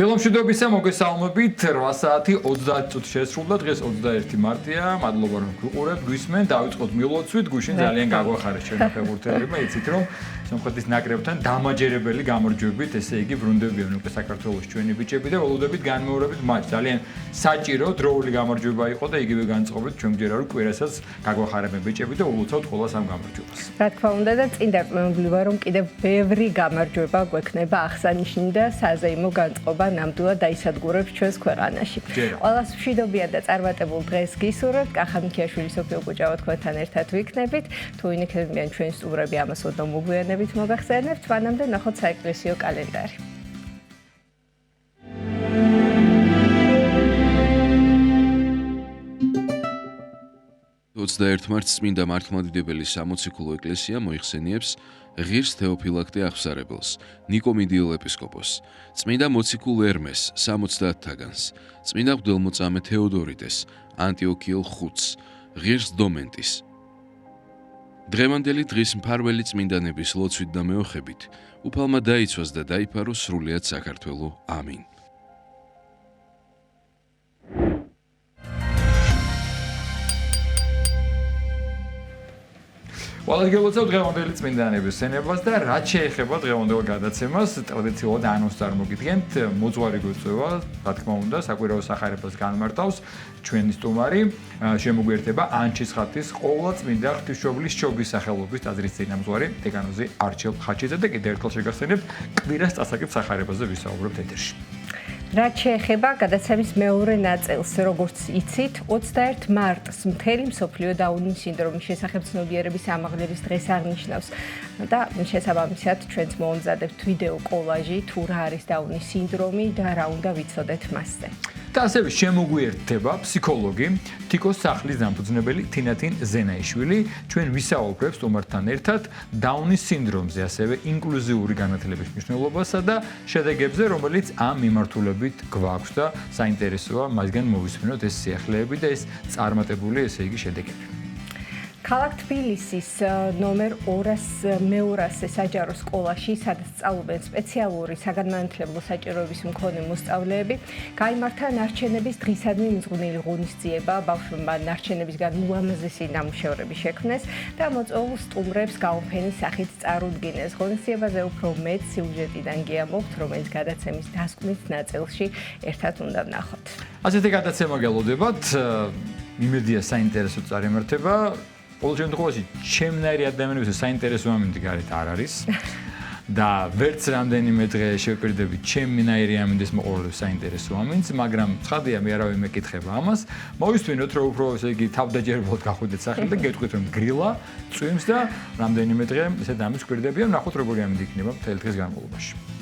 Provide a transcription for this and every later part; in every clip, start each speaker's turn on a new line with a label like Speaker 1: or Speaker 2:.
Speaker 1: ფილმშვიდობისა მოგესალმებით 8 საათი 30 წუთი შესრულდა დღეს 21 მარტია მადლობა რომ გიყურებთ გვისმენ დავიწყოთ მილოცვით გუშინ ძალიან გაგვახარეს ჩემი ფეხბურთელებმა იცით რომ სომხეთის ნაკრებთან დამაჯერებელი გამარჯვებით ესე იგი ბრუნდებიან უკვე საქართველოს ჩვენი ბიჭები და ველოდებით განმეორებით მატჩს ძალიან საჭირო დროული გამარჯვება იყო და იგივე განწყობთ ჩვენ გჯერა რომ კვირასაც გაგვახარებენ ბიჭები და ულოცავთ ყველას ამ გამარჯვებას
Speaker 2: რა თქმა უნდა და წინ დარწმუნებული ვარ რომ კიდევ ბევრი გამარჯვება გვექნება აღსანიშნავი და საზეიმო განწყობა ნამდვილად დაისადგურებს ჩვენს ქვეყანაში. ყველას მშვიდობიან და წარმატებულ დღეს გისურვებთ. კახამიქიაშვილი სოფიო გუჯავა თქვენთან ერთად ვიქნებით. თუ ინიქნებიან ჩვენი სტუმრები ამას ოდნავ მოგვიანებით მოგახსენებთ. მანამდე ნახოთ საეკლესიო კალენდარი.
Speaker 3: 21 მარტს წმინდა მართლმადიდებლის სამოციქულო ეკლესია მოიხსენიებს ღირს თეოფილაქტე აღსარებელს, ნიკომიდიელ ეპისკოპოსს, წმინდა მოციქულ ერმეს 70 თაგანს, წმინდა მღვდელმოწამე თეოდორიტეს, ანტიოქიელ ხუთს, ღირს დომენტის. დღევანდელი დღის მფარველი წმინდანების ლოცვით და მეოხებით, უფალმა დაიცვას და დაიფაროს სრულიად საქართველო. ამინ.
Speaker 1: ვალგელოცავ დღევანდელი წმინდანების სცენებას და რაც შეეხება დღევანდელ გადაცემას ტრადიციულად ანონსს წარმოგიდგენთ მოძღვარი გვეწევა რა თქმა უნდა საკვირაო სახარებას განმარტავს ჩვენი სტუმარი შემოგვიერთება ანჩისხატის ყოვლადწმინდა ღვთისმშობლის შობის სახელობის ტაძრის წინამძღვარი დეკანოზი არჩილ ხაჩიძე და კიდევ ერთხელ შეგახსენებთ კვირას წასაგებ სახარებაზე ვისაუბრებთ ეთერში.
Speaker 2: რაც შეეხება გადაცემის მეორე ნაწილს, როგორც იცით, 21 მარტს მთელი მსოფლიო დაუნის სინდრომის შესახებ ცნობიერების ამაღლების დღეს აღნიშნავს და შესაბამისად ჩვენც მოვამზადებთ ვიდეო კოლაჟი თუ რა არის დაუნის სინდრომი და რა უნდა ვიცოდეთ მასზე.
Speaker 1: და ასევე შემოგვიერთდება ფსიქოლოგი, თიკოს სახლის დამფუძნებელი თინათინ ზენაიშვილი, ჩვენ ვისაუბრებთ სტუმართან ერთად დაუნის სინდრომზე, ასევე ინკლუზიური განათლების მნიშვნელობასა და შედეგებზე, რომელიც ამ მიმართულებით გვაქვს და საინტერესოა მასგან მოვისმინოთ ეს სიახლეები და ეს წარმატებული ესე იგი შედეგები.
Speaker 2: ქალაქ თბილისის ნომერ 200 საჯარო სკოლაში, სადაც სწავლობენ სპეციალური საგანმანათლებლო საჭიროების მქონე მოსწავლეები, გაიმართა ნარჩენების დღისადმი მძღვნილი ღონისძიება, ბავშვებმა ნარჩენებისგან ულამაზესი ნამუშევრები შექმნეს და მოწვეულ სტუმრებს გაუფენის სახით წარუდგინეს. ღონისძიებაზე უფრო მეტ სიუჟეტიდან გიამბობთ, რომელიც გადაცემის დასკვნით ნაწილში ერთად უნდა ვნახოთ.
Speaker 1: ასეთი გადაცემა გელოდებათ, იმედია საინტერესო წარიმართება. ყოველ შემთხვევაში ჩემნაირი ადამიანების საინტერესო ამინდი გარეთ არ არის და ვერც რამდენიმე დღე შევკვირდებით ჩემნაირი ამინდის მოყოლებს საინტერესო ამინდს, მაგრამ ცხადია მე არავინ მეკითხება ამას. მოვისმინოთ რომ უფრო ესე იგი თავდაჯერებულად გახვიდეთ სახელი და გეტყვით რომ გრილა, წვიმს და რამდენიმე დღე ესე დამის კვირდებიან, ნახოთ როგორი ამინდი იქნება მთელი დღის განმავლობაში.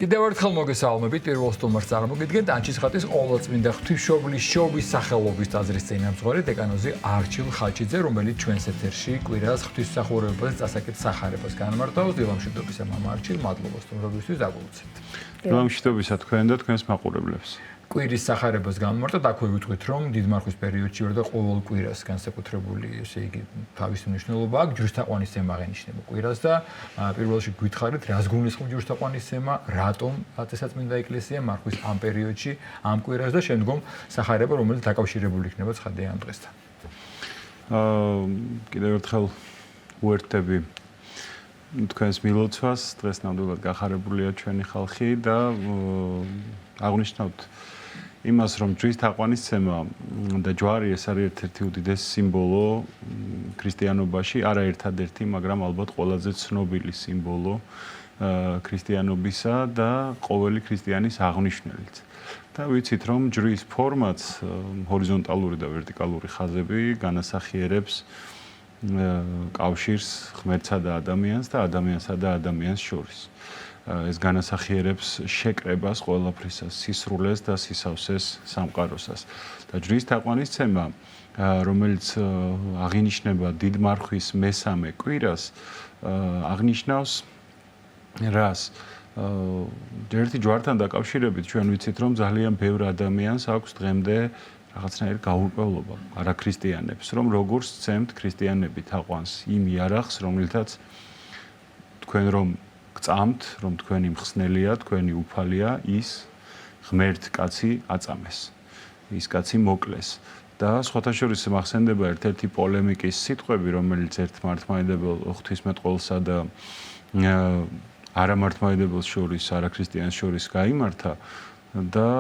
Speaker 1: კიდევ ერთხელ მოგესალმებით პირველ სტუმარს წარმოგიდგენთ ანჩისხატის ყოვლადწმინდა ღვთისმშობლის შობის სახელობის ტაძრის წინამძღვარი დეკანოზი არჩილ ხაჭიძე, რომელიც ჩვენს ეთერში კვირას ღვთისმსახურებაზე წასაკეთ სახარებას განმარტავს. დილამშვიდობისა მამა არჩილ, მადლობა სტუმრობისთვის დაგულოცეთ.
Speaker 4: დილამშვიდობისა თქვენ და თქვენს მაყურებლებს.
Speaker 1: კვირის სახარებას განმარტოთ, აქვე ვიტყვით, რომ დიდმარხვის პერიოდში ვარ და ყოველ კვირას განსაკუთრებული, ესე იგი, თავისი მნიშვნელობა აქვს. ჯვრისთაყვანისცემა აღენიშნება კვირას და პირველ რიგში გითხარით, რას გულისხმობს ჯვრისთაყვანისცემა, რატომ წესაწმინდა ეკლესია მარხვის ამ პერიოდში, ამ კვირას და შემდგომ სახარება, რომელიც დაკავშირებული იქნება ცხადია ამ დღესთან.
Speaker 4: კიდევ ერთხელ უერთდები თქვენს მილოცვას, დღეს ნამდვილად გახარებულია ჩვენი ხალხი და აღნიშნავთ იმას, რომ ჯვრის თაყვანისცემა და ჯვარი ეს არის ერთ-ერთი უდიდესი სიმბოლო ქრისტიანობაში, არა ერთადერთი, მაგრამ ალბათ ყველაზე ცნობილი სიმბოლო ქრისტიანობისა და ყოველი ქრისტიანის აღმნიშვნელიც. და ვიცით, რომ ჯვრის ფორმაც ჰორიზონტალური და ვერტიკალური ხაზები განასახიერებს კავშირს ღმერთსა და ადამიანს და ადამიანსა და ადამიანს შორის. ეს განასახიერებს შეკრებას ყველაფრისას, სისრულეს და სისავსეს სამყაროსას. და ჯვრის თაყვანისცემა, რომელიც აღინიშნება დიდ მარხვის მესამე კვირას, აღნიშნავს რას? ერთი ჯვართან დაკავშირებით ჩვენ ვიცით, რომ ძალიან ბევრ ადამიანს აქვს დღემდე რაღაცნაირი გაურკვევლობა არაქრისტიანებს, რომ როგორ სცემთ ქრისტიანები თაყვანს იმ იარაღს, რომელთაც თქვენ რომ გწამთ, რომ თქვენი მხსნელია, თქვენი უფალია, ის ღმერთ კაცი აწამეს. ის კაცი მოკლეს. და სხვათა შორის მახსენდება ერთ-ერთი პოლემიკის სიტყვები, რომელიც ერთმართმადებელ ღვთისმეტყველსა და არამართმადებელს შორის, არაქრისტიანს შორის გაიმართა და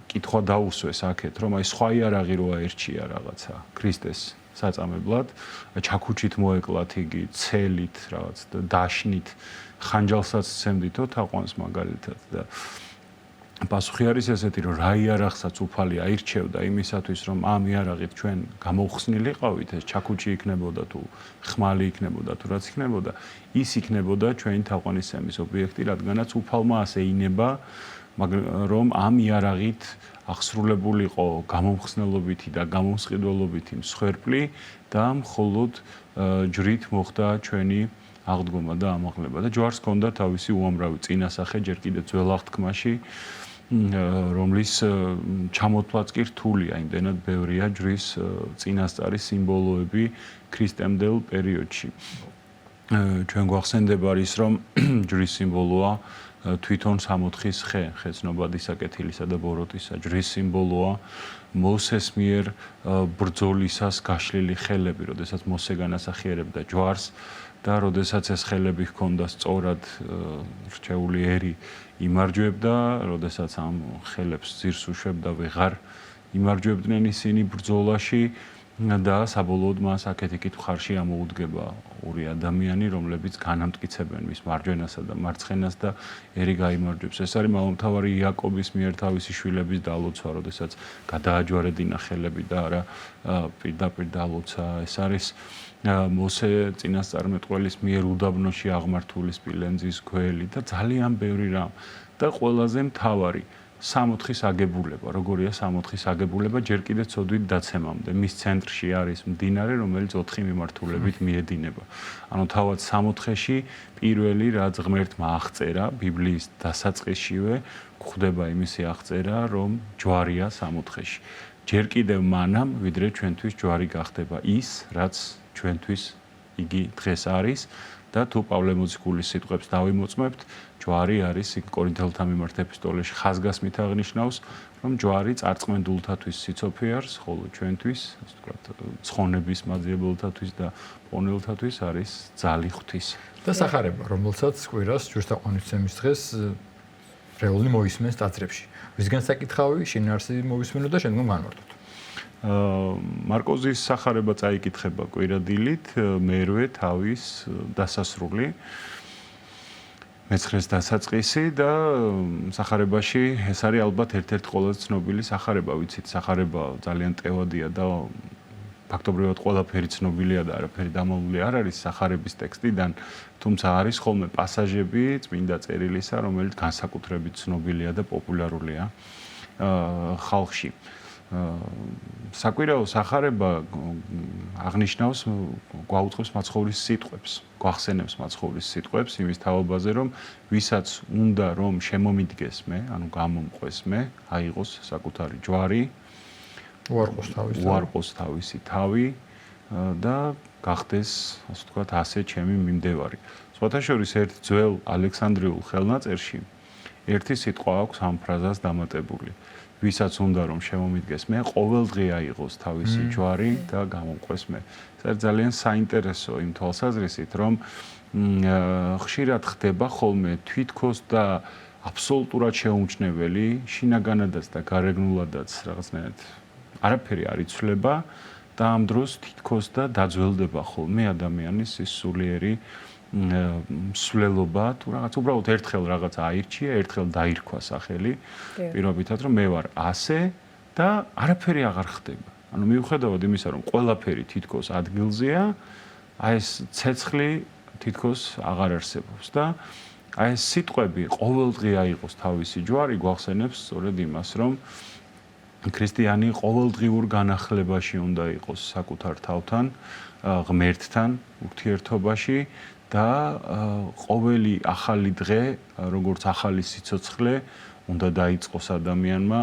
Speaker 4: კითხვა დაუსვეს აქეთ, რომ აი სხვა იარაღი რო აერჩია რაღაცა ქრისტეს საწამებლად, ჩაქუჩით მოეკლათ იგი, ცელით, რაღაც დაშნით, ხანჯალსაც სცემდითო თაყვანს მაგალითად და პასუხი არის ესეთი, რომ რა იარაღსაც უფალი აირჩევდა იმისათვის, რომ ამ იარაღით ჩვენ გამოვხსნილიყავით, ეს ჩაქუჩი იქნებოდა თუ ხმალი იქნებოდა თუ რაც იქნებოდა, ის იქნებოდა ჩვენი თაყვანისცემის ობიექტი, რადგანაც უფალმა ასე ინება, რომ ამ იარაღით აღსრულებულიყო გამომხსნელობითი და გამომსყიდველობითი მსხვერპლი და მხოლოდ ჯვრით მოხდა ჩვენი აღდგომა და ამაღლება და ჯვარს ჰქონდა თავისი უამრავი წინასახე ჯერ კიდევ ძველ აღთქმაში, რომლის ჩამოთვლაც კი რთულია, იმდენად ბევრია ჯვრის წინასწარი სიმბოლოები ქრისტემდელ პერიოდში. ჩვენ გვახსენდება ის, რომ ჯვრის სიმბოლოა თვითონ სამოთხის ხე, ხეცნობადი საკეთილისა და ბოროტისა, ჯვრის სიმბოლოა მოსეს მიერ ბრძოლისას გაშლილი ხელები, როდესაც მოსე განასახიერებდა ჯვარს და როდესაც ეს ხელები ჰქონდა სწორად რჩეული ერი იმარჯვებდა, როდესაც ამ ხელებს ძირს უშვებდა ვეღარ იმარჯვებდნენ ისინი ბრძოლაში და საბოლოოდ მას აქეთ-იქით მხარში ამოუდგება ორი ადამიანი, რომლებიც განამტკიცებენ მის მარჯვენასა და მარცხენას და ერი გაიმარჯვებს. ეს არის მამამთავარი იაკობის მიერ თავისი შვილების დალოცვა, როდესაც გადააჯვარედინა ხელები და არა პირდაპირ დალოცა. ეს არის მოსე წინასწარმეტყველის მიერ უდაბნოში აღმართული სპილენძის გველი და ძალიან ბევრი რამ და ყველაზე მთავარი სამოთხის აგებულება. როგორია სამოთხის აგებულება ჯერ კიდევ ცოდვით დაცემამდე. მის ცენტრში არის მდინარე, რომელიც 4 მიმართულებით მიედინება. ანუ თავად სამოთხეში პირველი რაც ღმერთმა აღწერა ბიბლიის დასაწყისშივე გვხვდება იმისი აღწერა, რომ ჯვარია სამოთხეში. ჯერ კიდევ მანამ, ვიდრე ჩვენთვის ჯვარი გახდება ის, რაც ჩვენთვის იგი დღეს არის და თუ პავლე მოციქულის სიტყვებს დავიმოწმებთ, ჯვარი არის კორინთელთა მიმართ ეპისტოლეში ხაზგასმით აღნიშნავს, რომ ჯვარი წარწმენდულთათვის სიცოცხლეარს, ხოლო ჩვენთვის, ასე ვთქვათ, ცხონების მაძიებელთათვის და პონელთათვის არის ძალი ღვთის.
Speaker 1: და სახარება, რომელსაც კვირას ჯვრისთაყვანისცემის დღეს რეული მოისმენს ტაძრებში. ვისგან საკითხავი, შინაარსი მოვისმენო და შემდგომ განვარტოთ.
Speaker 4: მარკოზის სახარება წაიკითხება კვირადილით, მერვე თავის დასასრული, მეცხრეს დასაწყისი და სახარებაში ეს არის ალბათ ერთ-ერთი ყველაზე ცნობილი სახარება, ვიცით, სახარება ძალიან ტევადია და ფაქტობრივად ყველაფერი ცნობილია და არაფერი დამალული არ არის სახარების ტექსტიდან, თუმცა არის ხოლმე პასაჟები წმინდა წერილისა, რომელიც განსაკუთრებით ცნობილია და პოპულარულია ხალხში. საკვირაო სახარება აღნიშნავს გვაუწყებს მაცხოვრის სიტყვებს, გვახსენებს მაცხოვრის სიტყვებს იმის თავობაზე, რომ ვისაც უნდა რომ შემომიდგეს მე, ანუ გამომყვეს მე, აიღოს საკუთარი ჯვარი, უარყოს თავისი თავი და გახდეს, ასე ვთქვათ, ასე ჩემი მიმდევარი. სხვათა შორის ერთ ძველ ალექსანდრიულ ხელნაწერში ერთი სიტყვა აქვს ამ ფრაზას დამატებული. ვისაც უნდა რომ შემომიდგეს მე, ყოველდღე აიღოს თავისი ჯვარი და გამომყვეს მე. ეს ძალიან საინტერესო იმ თვალსაზრისით, რომ ხშირად ხდება ხოლმე თვითქოს და აბსოლუტურად შეუმჩნეველი, შინაგანადაც და გარეგნულადაც რაღაცნაირად არაფერი არ იცვლება და ამ დროს თითქოს და დაძველდება ხოლმე ადამიანის ის სულიერი მსვლელობა თუ რაღაც უბრალოდ ერთხელ რაღაც აირჩია, ერთხელ დაირქვა სახელი პირობითად რომ მე ვარ ასე და არაფერი აღარ ხდება. ანუ მიუხედავად იმისა რომ ყველაფერი თითქოს ადგილზეა, აი ეს ცეცხლი თითქოს აღარ არსებობს და აი ეს სიტყვები ყოველდღე აიღოს თავისი ჯვარი გვახსენებს სწორედ იმას რომ ქრისტიანი ყოველდღიურ განახლებაში უნდა იყოს საკუთარ თავთან, ღმერთთან ურთიერთობაში და ყოველი ახალი დღე, როგორც ახალი სიცოცხლე, უნდა დაიწყოს ადამიანმა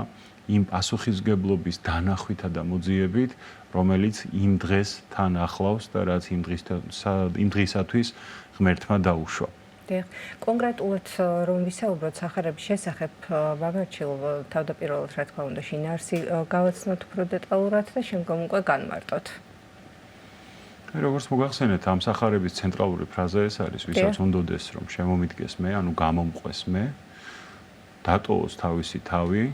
Speaker 4: იმ პასუხისგებლობის დანახვითა და მოძიებით, რომელიც იმ დღეს თან ახლავს და რაც იმ დღისათვის ღმერთმა დაუშვა.
Speaker 2: კონკრეტულად რომ ვისაუბროთ სახარების შესახებ, მამარჩილ თავდაპირველად რა თქმა უნდა შინაარსი გავაცნოთ უფრო დეტალურად და შემდგომ უკვე განმარტოთ.
Speaker 4: როგორც მოგახსენეთ, ამ სახარების ცენტრალური ფრაზა ეს არის, ვისაც უნდოდეს რომ შემომიდგეს მე, ანუ გამომყვეს მე, დატოვოს თავისი თავი,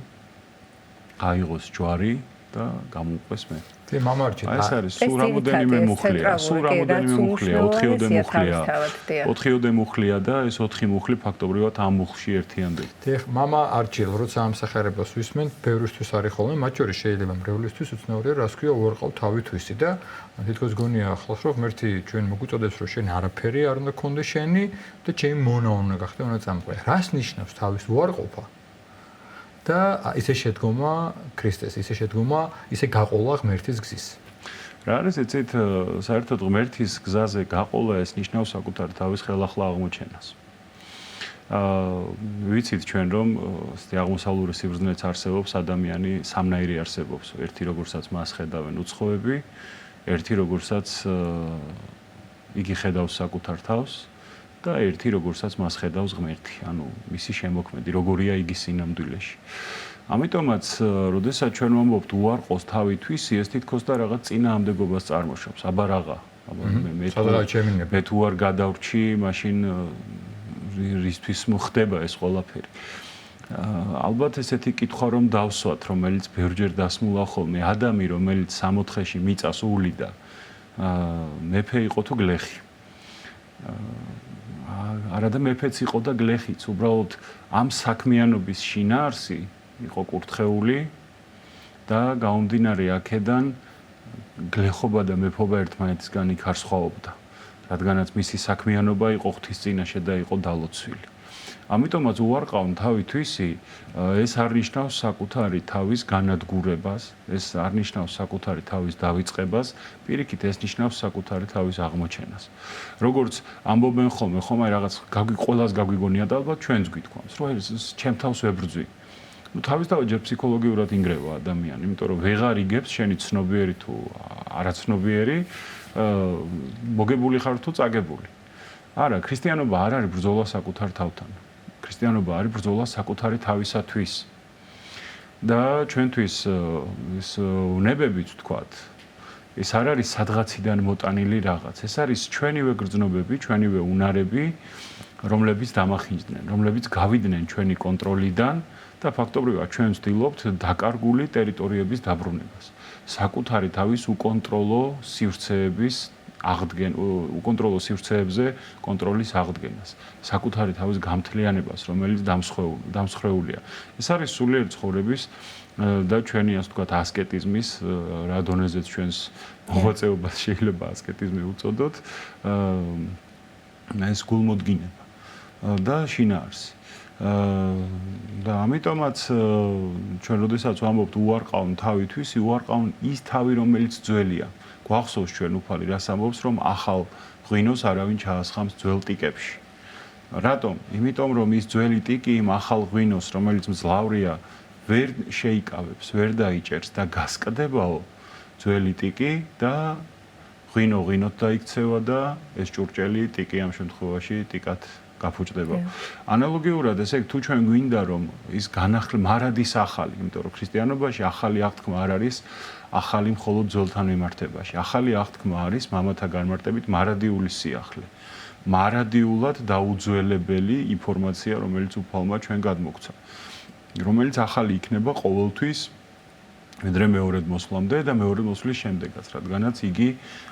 Speaker 4: აიღოს ჯვარი და გამომყვეს მე.
Speaker 1: მამარჩილ
Speaker 4: ეს არის სულ რამოდენიმე მუხლია, 4-ოდე მუხლია და ეს 4 მუხლი ფაქტობრივად ამ მუხლში ერთიანდება.
Speaker 1: დიახ, მამა არჩილ, როცა ამ სახარებას ვისმენ, ბევრისთვის არის ხოლმე, მათ შორის შეიძლება მრევლისთვის უცნაურია, რას ქვია უარყავ თავი თვისი და თითქოს გონია ახლოს რომ ღმერთი ჩვენ მოგვიწოდებს რომ შენ არაფერი არ უნდა გქონდეს შენი და ჩემი მონა უნდა გახდე, უნდა წამყვე. რას ნიშნავს თავის უარყოფა? და ისე შედგომა ქრისტეს, ისე შედგომა, ისე გაყოლა ღმერთის გზის.
Speaker 4: რა არის ეცეთ საერთოდ ღმერთის გზაზე გაყოლა ეს ნიშნავს საკუთარ თავის ხელახლა აღმოჩენას. ვიცით ჩვენ რომ აღმოსავლური სიბრძნეც არსებობს, ადამიანი სამნაირი არსებობს. ერთი როგორცაც მას ხედავენ უცხოები, ერთი როგორცაც იგი ხედავს საკუთარ თავს და ერთი როგორცაც მას ხედავს ღმერთი, ანუ მისი შემოქმედი, როგორია იგი სინამდვილეში. ამიტომაც, როდესაც ჩვენ ვამბობთ უარყოს თავი თვისი, ეს თითქოს და რაღაც წინააღმდეგობას წარმოშობს. აბა რაღა? მე თუ არ გადავრჩი, მაშინ რისთვის მოხდება ეს ყველაფერი? ალბათ ესეთი კითხვა რომ დავსვათ, რომელიც ბევრჯერ დასმულა ხოლმე, ადამი რომელიც 64-ში მიწას უვლიდა, მეფე იყო თუ გლეხი? არადა მეფეც იყო და გლეხიც, უბრალოდ ამ საქმიანობის შინაარსი იყო კურთხეული და გაუმდინარე აქედან გლეხობა და მეფობა ერთმანეთისგან იქ არ სხვაობდა, რადგანაც მისი საქმიანობა იყო ღვთის წინაშე და იყო დალოცვილი. ამიტომაც უარყავ თავი თვისი, ეს არ ნიშნავს საკუთარი თავის განადგურებას, ეს არ ნიშნავს საკუთარი თავის დავიწყებას, პირიქით ეს ნიშნავს საკუთარი თავის აღმოჩენას. როგორც ამბობენ ხოლმე, ხომ აი რაღაც ყველას გაგვიგონია და ალბათ ჩვენც გვითქვამს, რომ ეს ჩემ თავს ვებრძვი. თავისთავად ჯერ ფსიქოლოგიურად ინგრევა ადამიანი, იმიტომ რომ ვეღარ იგებს შენი ცნობიერი თუ არაცნობიერი, მოგებული ხარ თუ წაგებული. არა, ქრისტიანობა არ არის ბრძოლა საკუთარ თავთან. ქრისტიანობა არის ბრძოლა საკუთარი თავისათვის. და ჩვენთვის ეს უნებებიც ვთქვათ, ეს არ არის სადღაციდან მოტანილი რაღაც. ეს არის ჩვენივე გრძნობები, ჩვენივე უნარები, რომლებიც დამახინჯდნენ, რომლებიც გავიდნენ ჩვენი კონტროლიდან და ფაქტობრივად ჩვენ ვცდილობთ დაკარგული ტერიტორიების დაბრუნებას. საკუთარი თავის უკონტროლო სივრცეების უკონტროლო სივრცეებზე კონტროლის აღდგენას, საკუთარი თავის გამთლიანებას, რომელიც დამსხვრეულია. ეს არის სულიერ ცხოვრების და ჩვენი ასე ვთქვათ ასკეტიზმის რა დონეზეც ჩვენს მოღვაწეობას შეიძლება ასკეტიზმი უწოდოთ ეს გულმოდგინება და შინაარსი და ამიტომაც ჩვენ როდესაც ვამბობთ უარყავენ თავისთვის უარყავენ ის თავი რომელიც ძველია გვახსოვს ჩვენ უფალი რას ამბობს რომ ახალ ღვინოს არავინ ჩაასხამს ძველ ტიკებში რატომ იმიტომ რომ ის ძველი ტიკი იმ ახალ ღვინოს რომელიც მძლავრია ვერ შეიკავებს ვერ დაიჭერს და გასკდებაო ძველი ტიკი და ღვინოთ დაიქცევა და ეს ჭურჭელი ტიკი ამ შემთხვევაში ტიკად გაფუჭდება. ანალოგიურად ესე თუ ჩვენ გვინდა რომ ის მარადის ახალი, იმიტომ რომ ქრისტიანობაში ახალი აღთქმა არ არის ახალი მხოლოდ ძველთან მიმართებაში. ახალი აღთქმა არის მამათა განმარტებით მარადიული სიახლე. მარადიულად დაუძველებელი ინფორმაცია, რომელიც უფალმა ჩვენ გადმოგცა. რომელიც ახალი იქნება ყოველთვის ვიდრე მეორედ მოსვლამდე და მეორედ მოსვლის შემდეგაც, რადგანაც იგი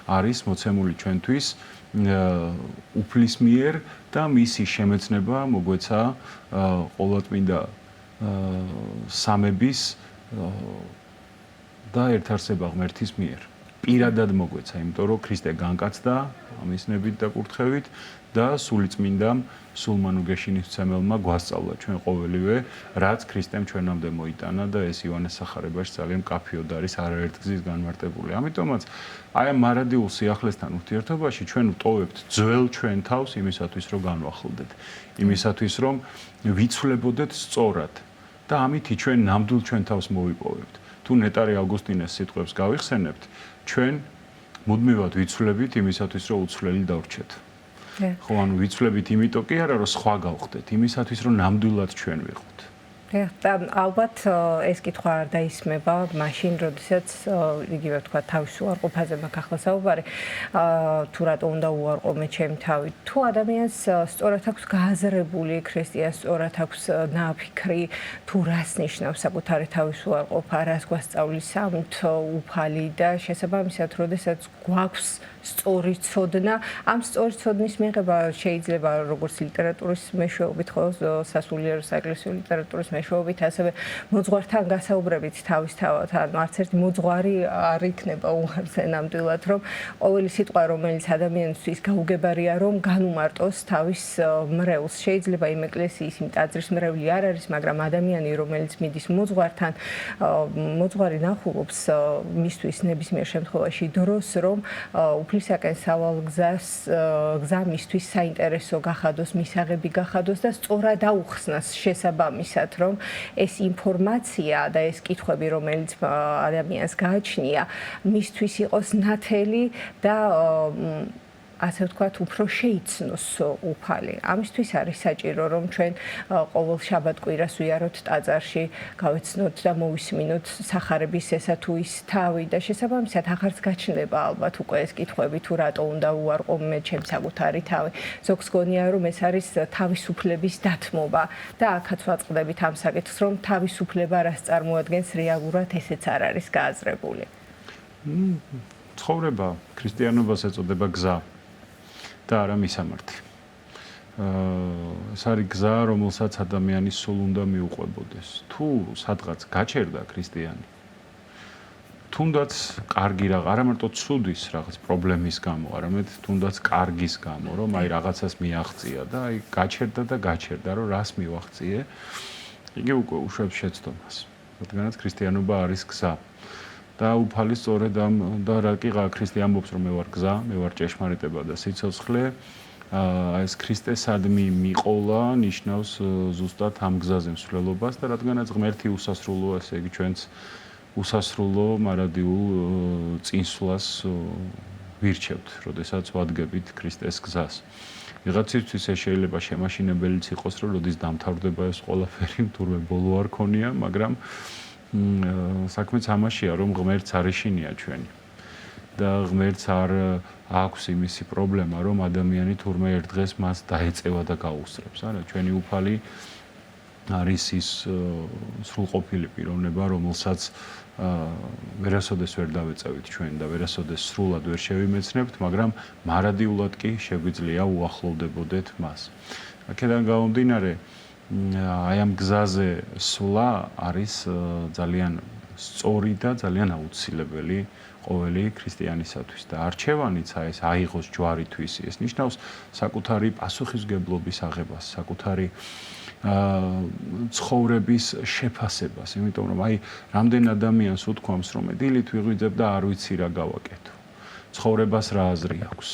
Speaker 4: არის მოცემული ჩვენთვის უფლის მიერ და მისი შემეცნება მოგვეცა ყოვლადწმინდა სამების და ერთარსება ღმერთის მიერ. პირადად მოგვეცა, იმიტომ რომ ქრისტე განკაცდა ამის ნებით და კურთხევით და სულიწმინდამ სულმანუგეშინისმცემელმა გვასწავლა ჩვენ ყოველივე რაც ქრისტემ ჩვენამდე მოიტანა და ეს იოანეს სახარებაში ძალიან მკაფიოდ არის არაერთგზის განმარტებული. ამიტომაც აი ამ მარადიულ სიახლესთან ურთიერთობაში ჩვენ ვტოვებთ ძველ ჩვენ თავს იმისათვის რომ განვახილდეთ, იმისათვის რომ ვიცვლებოდეთ სწორად და ამითი ჩვენ ნამდვილ ჩვენ თავს მოვიპოვებთ. თუ ნეტარი ავგუსტინეს სიტყვებს გავიხსენებთ, ჩვენ მუდმივად ვიცვლებით იმისათვის რომ უცვლელი დავრჩეთ. ხო, ანუ ვიცვლებით იმიტომ კი არა რომ სხვა გავხდეთ, იმისათვის რომ ნამდვილად ჩვენ ვიყოთ.
Speaker 2: და ალბათ ეს კითხვა არ დაისმება მაშინ, როდესაც იგივე თქვა თავის უარყოფაზე მაქვს ახლა საუბარი, თუ რატო უნდა უარყო მე ჩემი თავი. თუ ადამიანს სწორად აქვს გააზრებული ქრისტიანს, სწორად აქვს ნაფიქრი, თუ რას ნიშნავს საკუთარი თავის უარყოფა, რას გვასწავლის სამთ უფალი და შესაბამისად, როდესაც გვაქვს სწორი ცოდნა, ამ სწორი ცოდნის მიღება შეიძლება როგორც ლიტერატურის მეშვეობით, ხო, სასულიერო საეკლესიო ლიტერატურის მეშვეობით, ასევე მოძღვართან გასაუბრებით თავისთავად, ანუ არც ერთი მოძღვარი არ იქნება უარზე ნამდვილად, რომ ყოველი სიტყვა, რომელიც ადამიანისთვის გაუგებარია, რომ განუმარტოს თავის მრევლს. შეიძლება იმ ეკლესიის იმ ტაძრის მრევლი არ არის, მაგრამ ადამიანი, რომელიც მიდის მოძღვართან, მოძღვარი ნახულობს მისთვის ნებისმიერ შემთხვევაში დროს, რომ უფლისაკენ სავალ გზა მისთვის საინტერესო გახადოს, მისაღები გახადოს და სწორად აუხსნას შესაბამისად, რომ ეს ინფორმაცია და ეს კითხვები, რომელიც ადამიანს გააჩნია, მისთვის იყოს ნათელი და ასე ვთქვათ, უფრო შეიცნოს უფალი. ამისთვის არის საჭირო, რომ ჩვენ ყოველ შაბათ-კვირას ვიაროთ ტაძარში, გავეცნოთ და მოვისმინოთ სახარების ესა თუ ის თავი და შესაბამისად აღარც გაჩნდება ალბათ უკვე ეს კითხვები, თუ რატო უნდა უარყო მე ჩემ საკუთარი თავი. ზოგს გონია, რომ ეს არის თავისუფლების დათმობა და აქაც ვაწყდებით ამ საკითხს, რომ თავისუფლება რას წარმოადგენს რეალურად, ესეც არ არის გააზრებული.
Speaker 4: ცხოვრება ქრისტიანობას ეწოდება გზა. და არა მისამართი. ეს არის გზა, რომელსაც ადამიანი სულ უნდა მიუყვებოდეს. თუ სადღაც გაჩერდა ქრისტიანი, თუნდაც კარგი არა მარტო ცუდის რაღაც პრობლემის გამო, არამედ თუნდაც კარგის გამო, რომ აი რაღაცას მიაღწია და აი გაჩერდა, რომ რას მივაღწიე, იგი უკვე უშვებს შეცდომას. რადგანაც ქრისტიანობა არის გზა. და უფალი სწორედ ამ და რა კი ქრისტე ამბობს რომ მე ვარ გზა, მე ვარ ჭეშმარიტება და სიცოცხლე, ეს ქრისტესადმი მიყოლა ნიშნავს ზუსტად ამ გზაზე მსვლელობას და რადგანაც ღმერთი უსასრულო, ესე იგი ჩვენც უსასრულო მარადიულ წინსვლას ვირჩევთ, როდესაც ვადგებით ქრისტეს გზას. ვიღაცისთვის ეს შეიძლება შემაშინებელიც იყოს, რომ როდის დამთავრდება ეს ყველაფერი, თურმე ბოლო არ ქონია, მაგრამ საქმეც ამაშია, რომ ღმერთს არ ეშინია ჩვენი და ღმერთს არ აქვს იმისი პრობლემა, რომ ადამიანი თურმე ერთ დღეს მას დაეწევა და გაუსწრებს. არა, ჩვენი უფალი არის ის სრულყოფილი პიროვნება, რომელსაც ვერასოდეს ვერ დავეწევით ჩვენ და ვერასოდეს სრულად ვერ შევიმეცნებთ, მაგრამ მარადიულად კი შეგვიძლია უახლოვდებოდეთ მას. აქედან გამომდინარე აი ამ გზაზე სვლა არის ძალიან სწორი და ძალიან აუცილებელი ყოველი ქრისტიანისათვის და არჩევანიც აი ეს აიღოს ჯვარი თვისი ეს ნიშნავს საკუთარი პასუხისმგებლობის აღებას, საკუთარი ცხოვრების შეფასებას, იმიტომ რომ აი რამდენ ადამიანს უთქვამს რომ დილით ვიღვიძებ და არ ვიცი რა გავაკეთო. ცხოვრებას რა აზრი აქვს.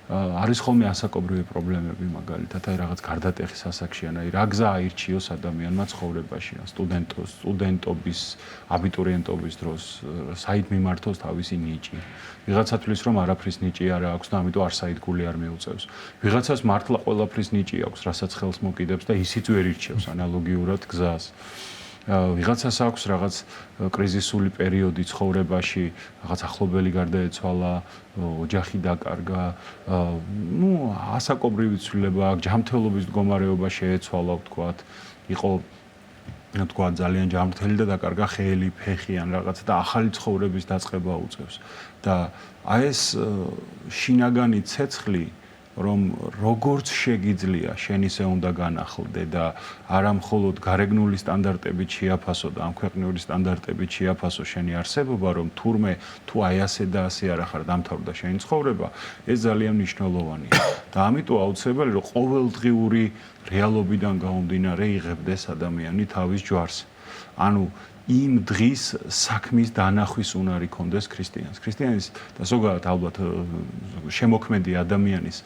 Speaker 4: არის ხოლმე ასაკობრივი პრობლემები მაგალითად აი რაღაც გარდატეხის ასაკში ან აი რა გზა აირჩიოს ადამიანმა ცხოვრებაში ან სტუდენტობის აბიტურიენტობის დროს საით მიმართოს თავისი ნიჭი ვიღაცა თვლის რომ არაფრის ნიჭი არ აქვს და ამიტომ არსაით გული არ მიუწევს ვიღაცას მართლა ყველაფრის ნიჭი აქვს რასაც ხელს მოკიდებს და ისიც ვერ ირჩევს ანალოგიურად გზას ვიღაცას აქვს რაღაც კრიზისული პერიოდი ცხოვრებაში, რაღაც ახლობელი გარდაეცვალა, ოჯახი დაკარგა, ну, ასაკობრივი ცვლილება აქვს, ჯანმრთელობის მდგომარეობა შეეცვალა, ვთქვათ, იყო ვთქვათ, ძალიან ჯანმრთელი და დაკარგა ხელი, ფეხი ან რაღაც და ახალი ცხოვრების დაწყება უწევს. და აი ეს შინაგანი ცეცხლი რომ როგორც შეგიძლია შენ ისე უნდა განახლდე და არა მხოლოდ გარეგნული სტანდარტებით შეაფასო და ამ ქვეყნიური სტანდარტებით შეაფასო შენი არსებობა, რომ თურმე თუ აი ასე და ასე არ ახარ დამთავრდა შენი ცხოვრება, ეს ძალიან მნიშვნელოვანია. და ამიტომ აუცილებელი რომ ყოველდღიური რეალობიდან გამომდინარე იღებდეს ადამიანი თავის ჯვარს. ანუ იმ დღის საქმის დანახვის უნარი კონდეს ქრისტიანს. ქრისტიანის და ზოგადად ალბათ შემოქმედი ადამიანის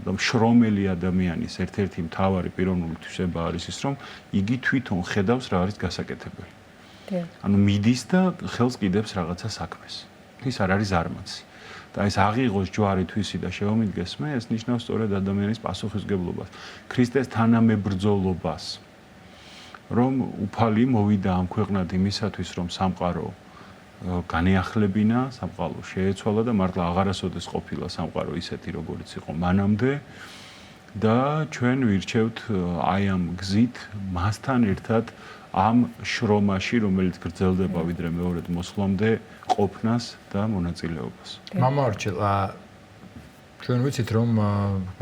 Speaker 4: და შრომელი ადამიანის ერთ-ერთი მთავარი პიროვნული თვისება არის ის, რომ იგი თვითონ ხედავს რა არის გასაკეთებელი. ანუ მიდის და ხელს კიდებს რაღაცა საქმეს. ის არ არის არმაცი. და ეს აღიღოს ჯვარი თვისი და შეომიდგეს მე, ეს ნიშნავს სწორედ ადამიანის პასუხისმგებლობას, ქრისტეს თანამებრძოლობას. რომ უფალი მოვიდა ამ ქვეყნად იმისათვის, რომ სამყარო განეახლებინა, სამყარო შეეცვალა და მართლა აღარასოდეს ყოფილა სამყარო ისეთი, როგორიც იყო მანამდე და ჩვენ ვირჩევთ აი ამ გზით მასთან ერთად ამ შრომაში, რომელიც გრძელდება ვიდრე მეორედ მოსვლამდე, ყოფნას და მონაწილეობას.
Speaker 1: მამა არჩილ, ჩვენ ვიცით რომ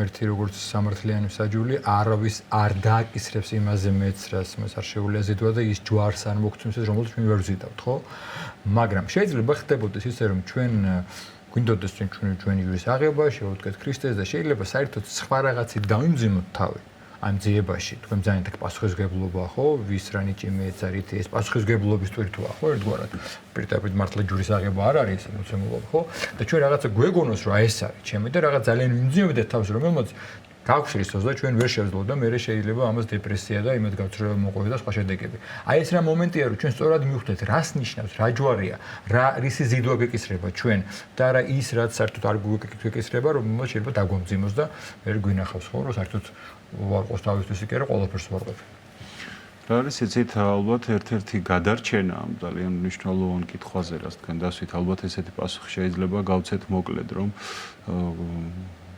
Speaker 1: ერთი როგორც სამართლიანი მსაჯული არავის არ დააკისრებს იმაზე მეც რას მას არ შეუძლია ზიდვა და ის ჯვარს არ მოგცემს რომელსაც ჩვენ ვერ ვზიდავთ, ხო? მაგრამ შეიძლება ხდებოდეს ისე რომ ჩვენ გვინდოდეს ჩვენი ჯვრის აღება, შევუდგეთ ქრისტეს და შეიძლება საერთოდ სხვა რაღაცით დავიმძიმოთ თავი. ამ ძიებაში თქვენ ძალიან თქ პასუხისმგებლობა ხო ვის რა ნიჭი მეეცარით ეს პასუხისმგებლობის ტვირთვაა ხო ერთგვარად პირდაპირ მართლა ჯურის აღება არ არის მოცემულობა ხო და ჩვენ რაღაცა გვეგონოს რომ ეს არის ჩემი და რაღაც ძალიან მიმძიმებდეთ თავს რომელმაც გავხსრისოს და ჩვენ ვერ შევძლოთ და მე შეიძლება ამას დეპრესია და იმედ გავცრება მოყვება და სხვა შედეგები. აი ეს რა მომენტია რომ ჩვენ სწორად მივხვდეთ რას ნიშნავს რა ჯვარია რა რისი ზიდვა გეკისრება ჩვენ და არა ის რაც საერთოდ არ გეკისრება რომელმაც შეიძლება დაგვამძიმოს და ვერ გვინახავს ხო რომ საერთოდ ვარყოს თავისთვის კი არა ყველაფერს ვარყებ.
Speaker 4: რა არის იცით ალბათ ერთ-ერთი გადარჩენა ამ ძალიან მნიშვნელოვან კითხვაზე რაც თქვენ დასვით ალბათ ესეთი პასუხი შეიძლება გავცეთ მოკლედ რომ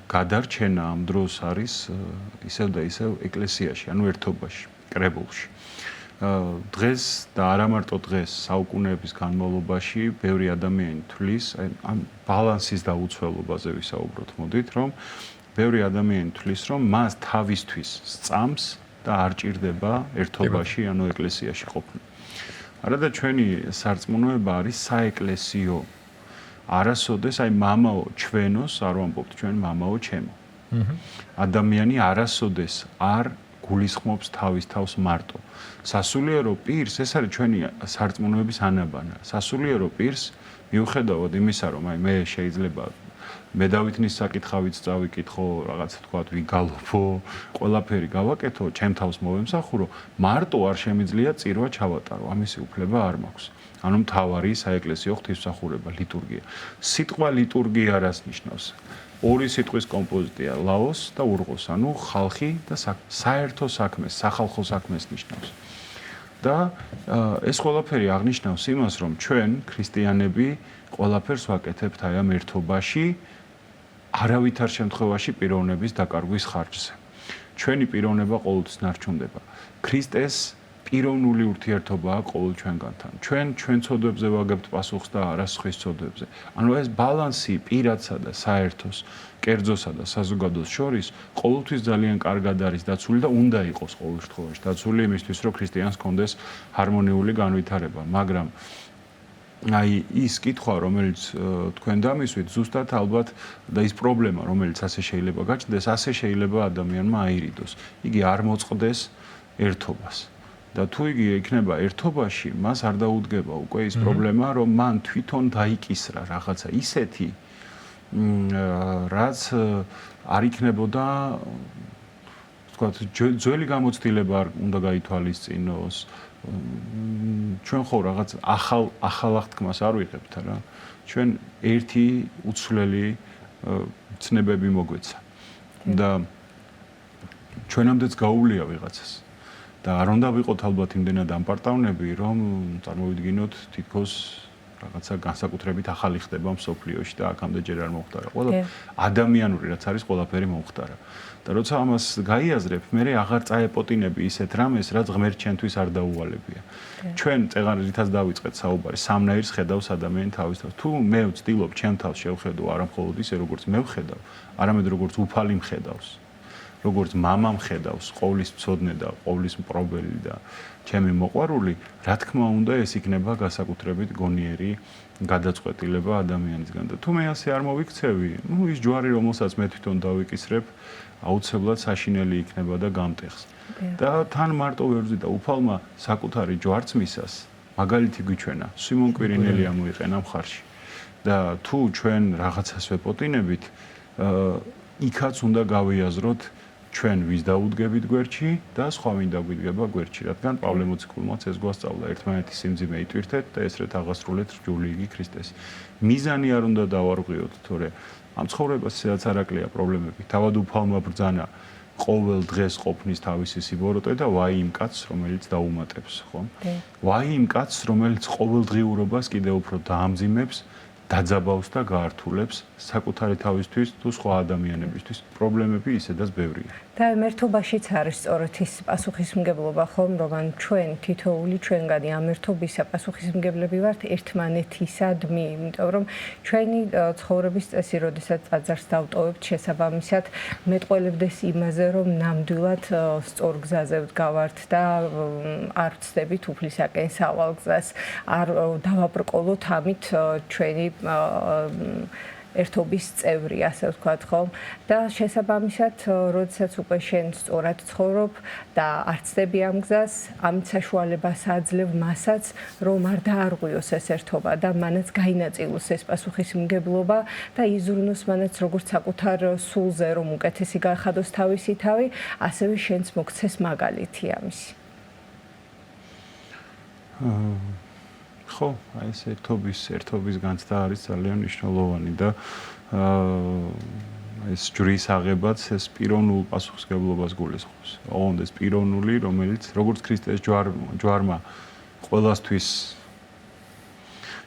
Speaker 4: გადარჩენა ამ დროს არის ისევ და ისევ ეკლესიაში, ანუ ერთობაში, კრებულში. დღეს და არა მარტო დღეს, საუკუნეების განმავლობაში ბევრი ადამიანი თვლის, ამ ბალანსის დაუცველობაზე ვისაუბროთ, მოდით, რომ ბევრი ადამიანი თვლის, რომ მას თავისთვის სწამს და არ ჭირდება ერთობაში, ანუ ეკლესიაში ყოფნა. არადა ჩვენი სარწმუნოება არის საეკლესიო არასოდეს აი მამაო ჩვენოს არ ვამბობთ ჩვენ მამაო ჩემო. ადამიანი არასოდეს არ გულისხმობს თავის თავს მარტო. სასულიერო პირს ეს არის ჩვენი სარწმუნოების ანაბანა. სასულიერო პირს მიუხედავად იმისა რომ აი მე შეიძლება მე დავითნის საკითხავით წავიკითხო, რაღაც თქვათ ვიგალობო, ყველაფერი გავაკეთო, ჩემ თავს მოვემსახურო, მარტო არ შემიძლია წირვა ჩავატარო, ამისი უფლება არ მაქვს. ანუ მთავარი საეკლესიო ღვთისმსახურება, ლიტურგია. სიტყვა ლიტურგია რას ნიშნავს? ორი სიტყვის კომპოზიტია, ლაოს და ურღოს, ანუ ხალხი და საერთო საქმეს, სახალხო საქმეს ნიშნავს. და ეს ყველაფერი აღნიშნავს იმას, რომ ჩვენ ქრისტიანები ყველაფერს ვაკეთებთ აი ამ ერთობაში, არავითარ შემთხვევაში პიროვნების დაკარგვის ხარჯზე. ჩვენი პიროვნება ყოველთვის ნარჩუნდება. ქრისტეს პიროვნული ურთიერთობაა ყოველ ჩვენგანთან. ჩვენ ცოდვებზე ვაგებთ პასუხს და არა სხვის ცოდვებზე. ანუ ეს ბალანსი პირადსა და საერთოს, კერძოსა და საზოგადოების შორის ყოველთვის ძალიან კარგად არის დაცული და უნდა იყოს ყოველ შემთხვევაში დაცული იმისთვის, რომ ქრისტიანს ჰქონდეს ჰარმონიული განვითარება, მაგრამ აი ის კითხვა, რომელიც თქვენ დამისვით, ზუსტად ალბათ და ის პრობლემა, რომელიც ასე შეიძლება გაჩნდეს, ასე შეიძლება ადამიანმა აირიდოს. იგი არ მოწყდეს ერთობას. და თუ იგი იქნება ერთობაში, მას არ დაუდგება უკვე ის პრობლემა, რომ მან თვითონ დაიკისრა რაღაცა ისეთი, რაც არ იქნებოდა, თქვათ, ძველი გამოცდილება უნდა გაითვალისწინოს. ჩვენ ხო რაღაც ახალ აღთქმას არ ვიღებთ რა. ჩვენ ერთი უცვლელი ცნებები მოგვეცა. და ჩვენამდეც გაუვლია ვიღაცას. და არ უნდა ვიყოთ ალბათ იმდენად ამპარტავნები, რომ წარმოვიდგინოთ თითქოს რაღაცა განსაკუთრებით ახალი ხდება მსოფლიოში და აქამდე ჯერ არ მომხდარა. ყველა ადამიანური რაც არის, ყველაფერი მომხდარა. და როცა ამას გაიაზრებ, მე აღარ წაეპოტინები ისეთ რამეს, რაც ღმერთჩენთვის არ დაუვალებია. ჩვენ წეღარითაც დავიწყეთ საუბარი, სამნაირს ხედავს ადამიანი თავის თავს. თუ მე ვცდილობ ჩემ თავს შევხედო არა მხოლოდ ისე, როგორც მე ვხედავ, არამედ როგორც უფალი მხედავს. როგორც мама მხედავს, ყოვლის მცოდნე და ყოვლის მპრობელი და ჩემი მოყვარული, რა თქმა უნდა, ეს იქნება განსაკუთრებით გონიერი გადაწყვეტილება ადამიანისგან. და თუ მე ასე არ მოვიქცევი, ის ჯვარი, რომელსაც მე თვითონ დავიკისრებ, აუცილებლად საშინელი იქნება და გამტეხს. და თან მარტო ვერ ვზიდა, უფალმა საკუთარი ჯვარცმისას მაგალითი გვიჩვენა, სიმონ კვირინელი ამოიყენა მხარში. და თუ ჩვენ რაღაცას ვეპოტინებით, იქაც უნდა გავიაზროთ ჩვენ ვის დაუდგებით გვერდში და სხვა ვინ დაგვიდგება გვერდში, რადგან პავლე მოციქულმაც ეს გვასწავლა, ერთმანეთის სიმძიმე იტვირთეთ და ესრეთ აღასრულეთ რჯული იგი ქრისტეს. მიზანი არ უნდა დავარღვიოთ, თორე ამ ცხოვრებას სადაც არ აკლია პრობლემები. თავად უფალმა ბრძანა ყოველ დღეს ყოფნის თავისი სიბოროტე და ვაი იმ კაცს, რომელიც დაუმატებს, ხო? ვაი იმ კაცს, რომელიც ყოველდღიურობას კიდევ უფრო დაამძიმებს, დაძაბავს და გაართულებს საკუთარი თავისთვის თუ სხვა ადამიანებისთვის. პრობლემები ისედაც ბევრია.
Speaker 2: და მერთობაშიც არის სწორედ ის პასუხისმგებლობა ხომ, რომ ჩვენ თითოეული ჩვენგანი ამ მერთობისა პასუხისმგებლები ვართ ერთმანეთისადმი, იმიტომ რომ ჩვენი ცხოვრების წესი, როდესაც ტაძარს დავტოვებთ, შესაბამისად მეტყველებდეს იმაზე, რომ ნამდვილად სწორ გზაზე ვდგავართ და არ ვცდებით უფლისაკენ სავალ გზას, არ დავაბრკოლოთ ამით ჩვენი ერთობის წევრი, ასე ვთქვათ, ხო? და შესაბამისად, როდესაც უკვე შენ სწორად ცხოვრობ და არ ცდები ამ გზას, ამით საშუალებას აძლევ მასაც, რომ არ დაარღვიოს ეს ერთობა და მანაც გაინაწილოს ეს პასუხისმგებლობა და იზრუნოს მანაც როგორც საკუთარ სულზე, რომ უკეთესი გაეხადოს თავისი თავი, ასევე შენც მოგცეს მაგალითი ამისი.
Speaker 4: ხო, აი ეს ერთობის განცდა არის ძალიან მნიშვნელოვანი და ეს ჯვრის აღებაც ეს პიროვნულ პასუხისმგებლობას გულისხმობს. ოღონდ ეს პიროვნული, რომელიც როგორც ქრისტეს ჯვარმა ყველასთვის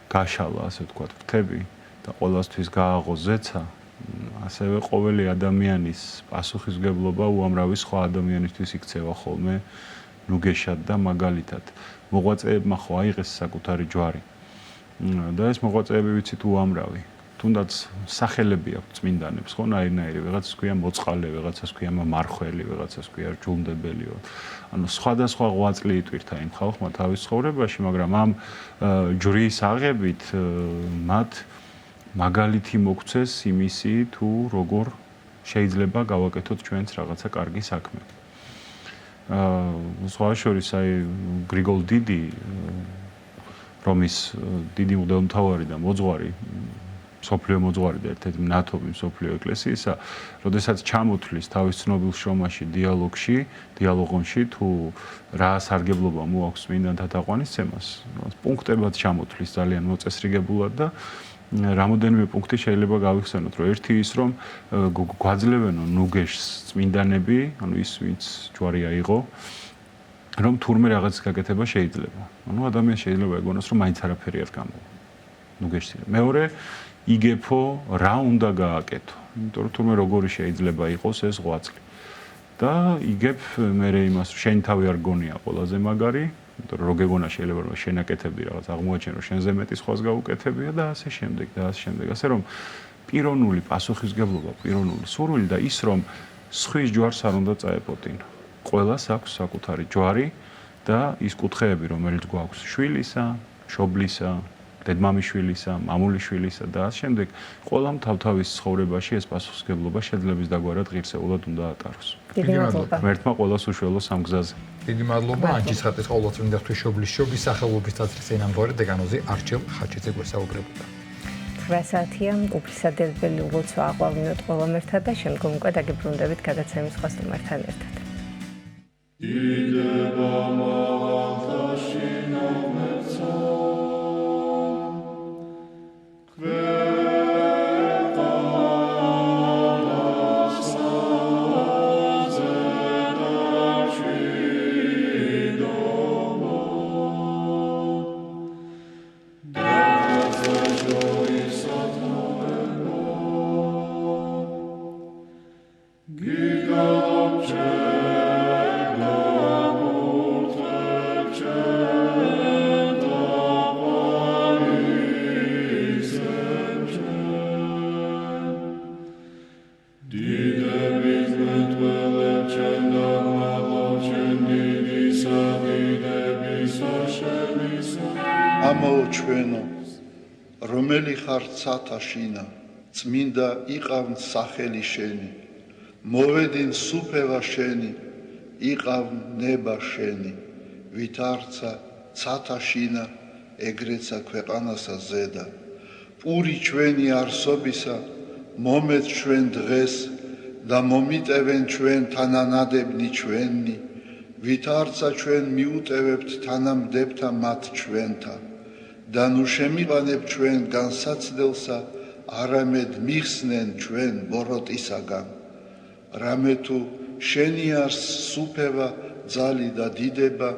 Speaker 4: გაშალა, ასე ვთქვათ, ფრთები და ყველასთვის გააღო ზეცა, ასევე ყოველი ადამიანის პასუხისმგებლობა უამრავი სხვა ადამიანისთვის იქცევა ხოლმე ნუგეშად და მაგალითად. მოღვაწეებმა ხო აიღეს საკუთარი ჯვარი. და ეს მოღვაწეები ვიცით უამრავი. თუნდაც სახელები აქვს წმინდანებს, ხო, ნაირ-ნაირი, ვიღაცას ქვია მოწყალე, ვიღაცას ქვია მარხველი, ვიღაცას ქვია რჯულმდებელიო. ანუ სხვადასხვა ღვაწლი იტვირთა იმ ხალხმა თავის ცხოვრებაში, მაგრამ ამ ჯვრის აღებით მათ მაგალითი მოგცეს იმისი, თუ როგორ შეიძლება გავაკეთოთ ჩვენც რაღაცა კარგი საქმე. სხვა შორის აი გრიგოლ დიდი რომის დიდი მღვდელმთავარი და მოძღვარი სოფლიო მოძღვარი და ერთ-ერთი მნათობი სოფლიო ეკლესიისა, როდესაც ჩამოთვლის თავის ცნობილ შრომაში დიალოგონში თუ რა სარგებლობა მოაქვს წმინდანთა თაყვანისცემას, პუნქტებად ჩამოთვლის ძალიან მოწესრიგებულად და რამოდენიმე პუნქტი შეიძლება გავიხსენოთ, რომ ერთი ის რომ გვაძლევენო ნუგეშს წმინდანები, ანუ ის ვინც ჯვარი აიღო, რომ თურმე რაღაც გაკეთება შეიძლება. ანუ ადამიანს შეიძლება ეგონოს, რომ მაინც არაფერი არ გამოვა. ნუგეშს. მეორე, იგებო რა უნდა გააკეთო. იმიტომ რომ თურმე როგორი შეიძლება იყოს ეს ღვაწლი. და იგებ მე იმას შენ თავი არ გონია ყველაზე მაგარი, იმიტომ რომ გეგონა შეიძლება რომ შენაკეთებდი რაღაც აღმოაჩენ რომ შენზე მეტი სხვას გაუკეთებია და ასე შემდეგ და ასე შემდეგ. ასე რომ პიროვნული პასუხისგებლობა, პიროვნული სურვილი და ის რომ სხვის ჯვარს არ უნდა წაეპოტინა. ყველას აქვს საკუთარი ჯვარი და ის კუთხეები, რომელიც გვაქვს შვილისა, მშობლისა, დედმამიშვილისა, მამულიშვილისა და ასე შემდეგ, ყველამ თავთავის ცხოვრებაში ეს პასუხისგებლობა შეძლების დაგვარად ღირსეულად უნდა ატაროს.
Speaker 2: დიდი მადლობა.
Speaker 4: ღმერთმა ყველას უშველოს ამ გზაზე.
Speaker 1: დიდი მადლობა ანჩისხატის ყოვლადწმინდა ღვთისმშობლის შობის სახელობის თასრის წინამძღვარი დეკანოზი არჩილ ხაჩიძე გვესაუბრებოდა.
Speaker 2: 9 საათია უფლისადელებელი ლოცვა აყვავინოთ ყველამ ერთად და შემდგომ უკვე დაგიბრუნდებით გადაცემის სხვა სტუმართან ერთად.
Speaker 5: დიდება მაღალთაში ნომერცა
Speaker 6: ამოუჩვენო, რომელი ხარ ცათაშინა, წმინდა იყავნ სახელი შენი, მოვედინ სუფევა შენი, იყავნ ნება შენი, ვით არცა ცათაშინა, ეგრეცა ქვეყანასა ზედა. პური ჩვენი არსობისა, მომეც ჩვენ დღეს და მომიტევენ ჩვენ თანანადებნი ჩვენი, ვით არცა ჩვენ მიუტევებთ თანამდებთა მათ ჩვენთა. და ნუ შემიყანებ ჩვენ განსაცდელსა, არამედ მიხსნენ ჩვენ ბოროტისაგან. რამე თუ შენი არს სუფევა, ძალი და დიდება,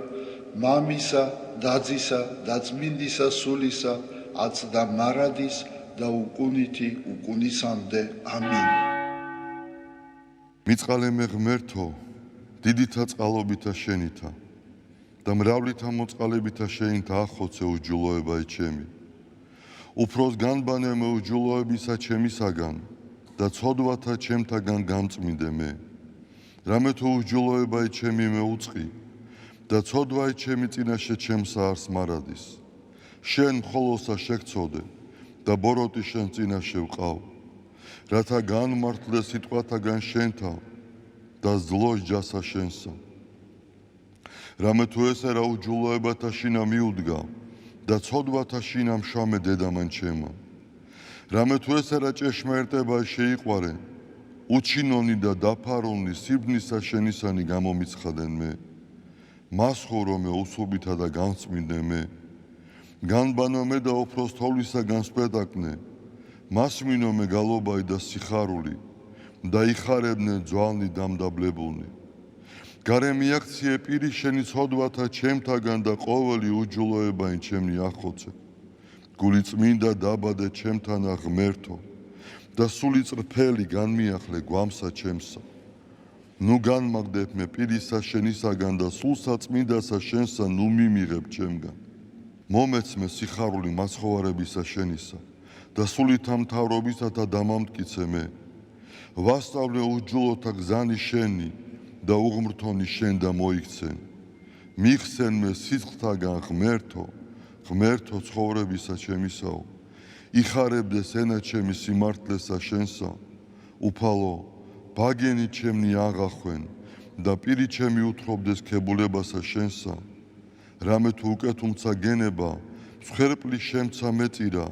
Speaker 6: მამისა, დაძისა და წმინდისა სულისა, აც და მარადის და უკუნითი უკუნისამდე. ამინ.
Speaker 5: მიწყალემე ღმერთო, დიდითა წყალობითა შენითა და მრავლითა მოწყალებითა შენითა ახოცე უჯულოებაი ჩემი. უფროს განბანემე უჯულოებისა ჩემისაგან და ცოდვათა ჩემთაგან გამწმინდე მე. რამე თუ უჯულოებაი ჩემი მეუწყი და ცოდვაი ჩემი წინაშე ჩემსა არს მარადის. შენ მხოლოსა შეგწოდე და ბოროტი შენ წინაშე ვყავ, რათა განმართლე სიტყვათაგან შენთა და ზლოს ჯასა შენსა. რამე თუ ესე რა უჯულოებათა შინა მიუდგა და ცოდვათა შინა მშამე დედამან ჩემო. რამე თუ ესე რა ჭეშმარიტება შეიყვარე, უჩინონი და დაფარონი სიბნისა შენისანი გამომიცხადენ მე. მას ხორო მე უსუბითა და განწმინდე მე. განბანო მე და უფროს თოვლისაგან სპეტაკნე, მას მინო მე გალობაი და სიხარული და იხარებნე ძვალნი დამდაბლებულნი. გარე მიაქციე პირი შენი ცოდვათა ჩემთაგან და ყოველი უჯულოებაი ჩემნი ახოცე. გული წმინდა დაბადე ჩემთანა ღმერთო და სული წრფელი განმიახლე გვამსა ჩემსა. ნუ განმაგდებ მე პირისა შენისაგან და სულსა წმინდასა შენსა ნუ მიმიღებ ჩემგან. მომეცმე სიხარული მაცხოვარებისა შენისა და სულითა მთავრობისათა დამამტკიცე მე. ვასწავლე უჯულოთა გზანი შენი და უღმრთონი შენ და მოიქცენ. მიხსენ მე სიწყთაგან ღმერთო, ღმერთო ცხოვრებისა ჩემისაო. იხარებდეს ენა ჩემი სიმართლესა შენსა. უფალო, ბაგენი ჩემნი აღახვენ და პირი ჩემი უთხრობდეს ქებულებასა შენსა. რამე თუ უკეთუმცა გენება, მსხვერპლი შემცა მეწირა,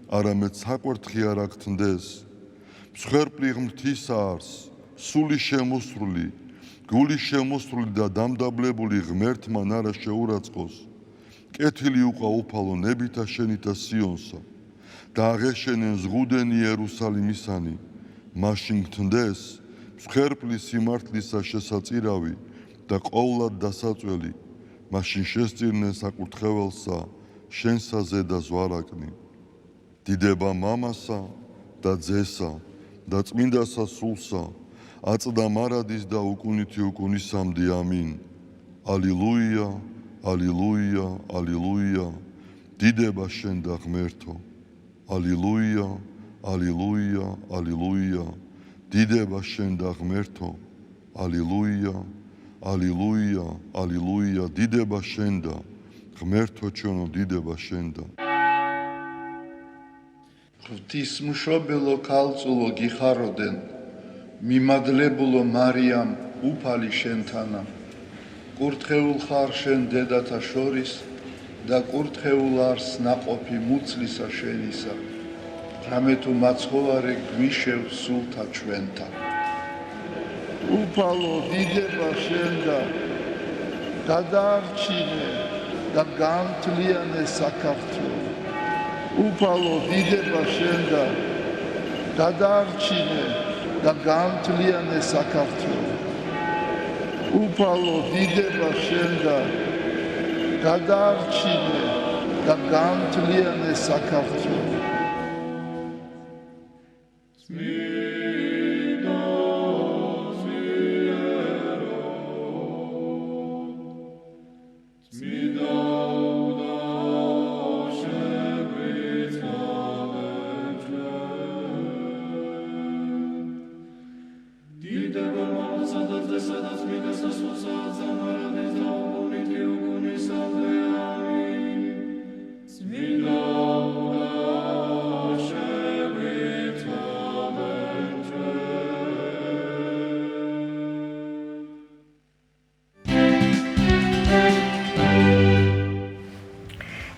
Speaker 5: არამედ საკვერთხი არ აგთნდეს. მსხვერპლი ღმრთისა არს, სული შემოსრული, გული შემოსრული და დამდაბლებული ღმერთმა არა შეურაცხყოს. კეთილი უყვა უფალო ნებითა შენითა სიონსა და აღეშენენ ზღუდენი იერუსალიმისანი. მაშინ გთნდეს მსხვერპლი სიმართლისა შესაწირავი და ყოვლად დასაწველი. მაშინ შესწირნენ საკურთხეველსა შენსა ზედა ზვარაკნი. დიდება მამასა და ძესა და წმინდასა სულსა აწდა მარადის და უკუნითი უკუნისამდე ამინ. ალილუია, ალილუია, ალილუია. დიდება შენ და ღმერთო. ალილუია, ალილუია, ალილუია. დიდება შენ და ღმერთო. ალილუია, ალილუია, ალილუია. დიდება შენ და ღმერთო ჩვენო, დიდება შენ და.
Speaker 6: ღვთისმშობელო ქალწულო გიხაროდენ, მიმადლებულო მარიამ უფალი შენთანა. კურთხეულ ხარ შენ დედათა შორის და კურთხეულ არს ნაყოფი მუცლისა შენისა. რამე თუ მაცხოვარე გვიშევ სულთა ჩვენთა. უფალო დიდება შენ და გადაარჩინე და გამთლიანე საქართველო. უფალო დიდება შენ და გადაარჩინე და გამთლიანე საქართველო. უფალო დიდება შენ და გადაარჩინე და გამთლიანე საქართველო.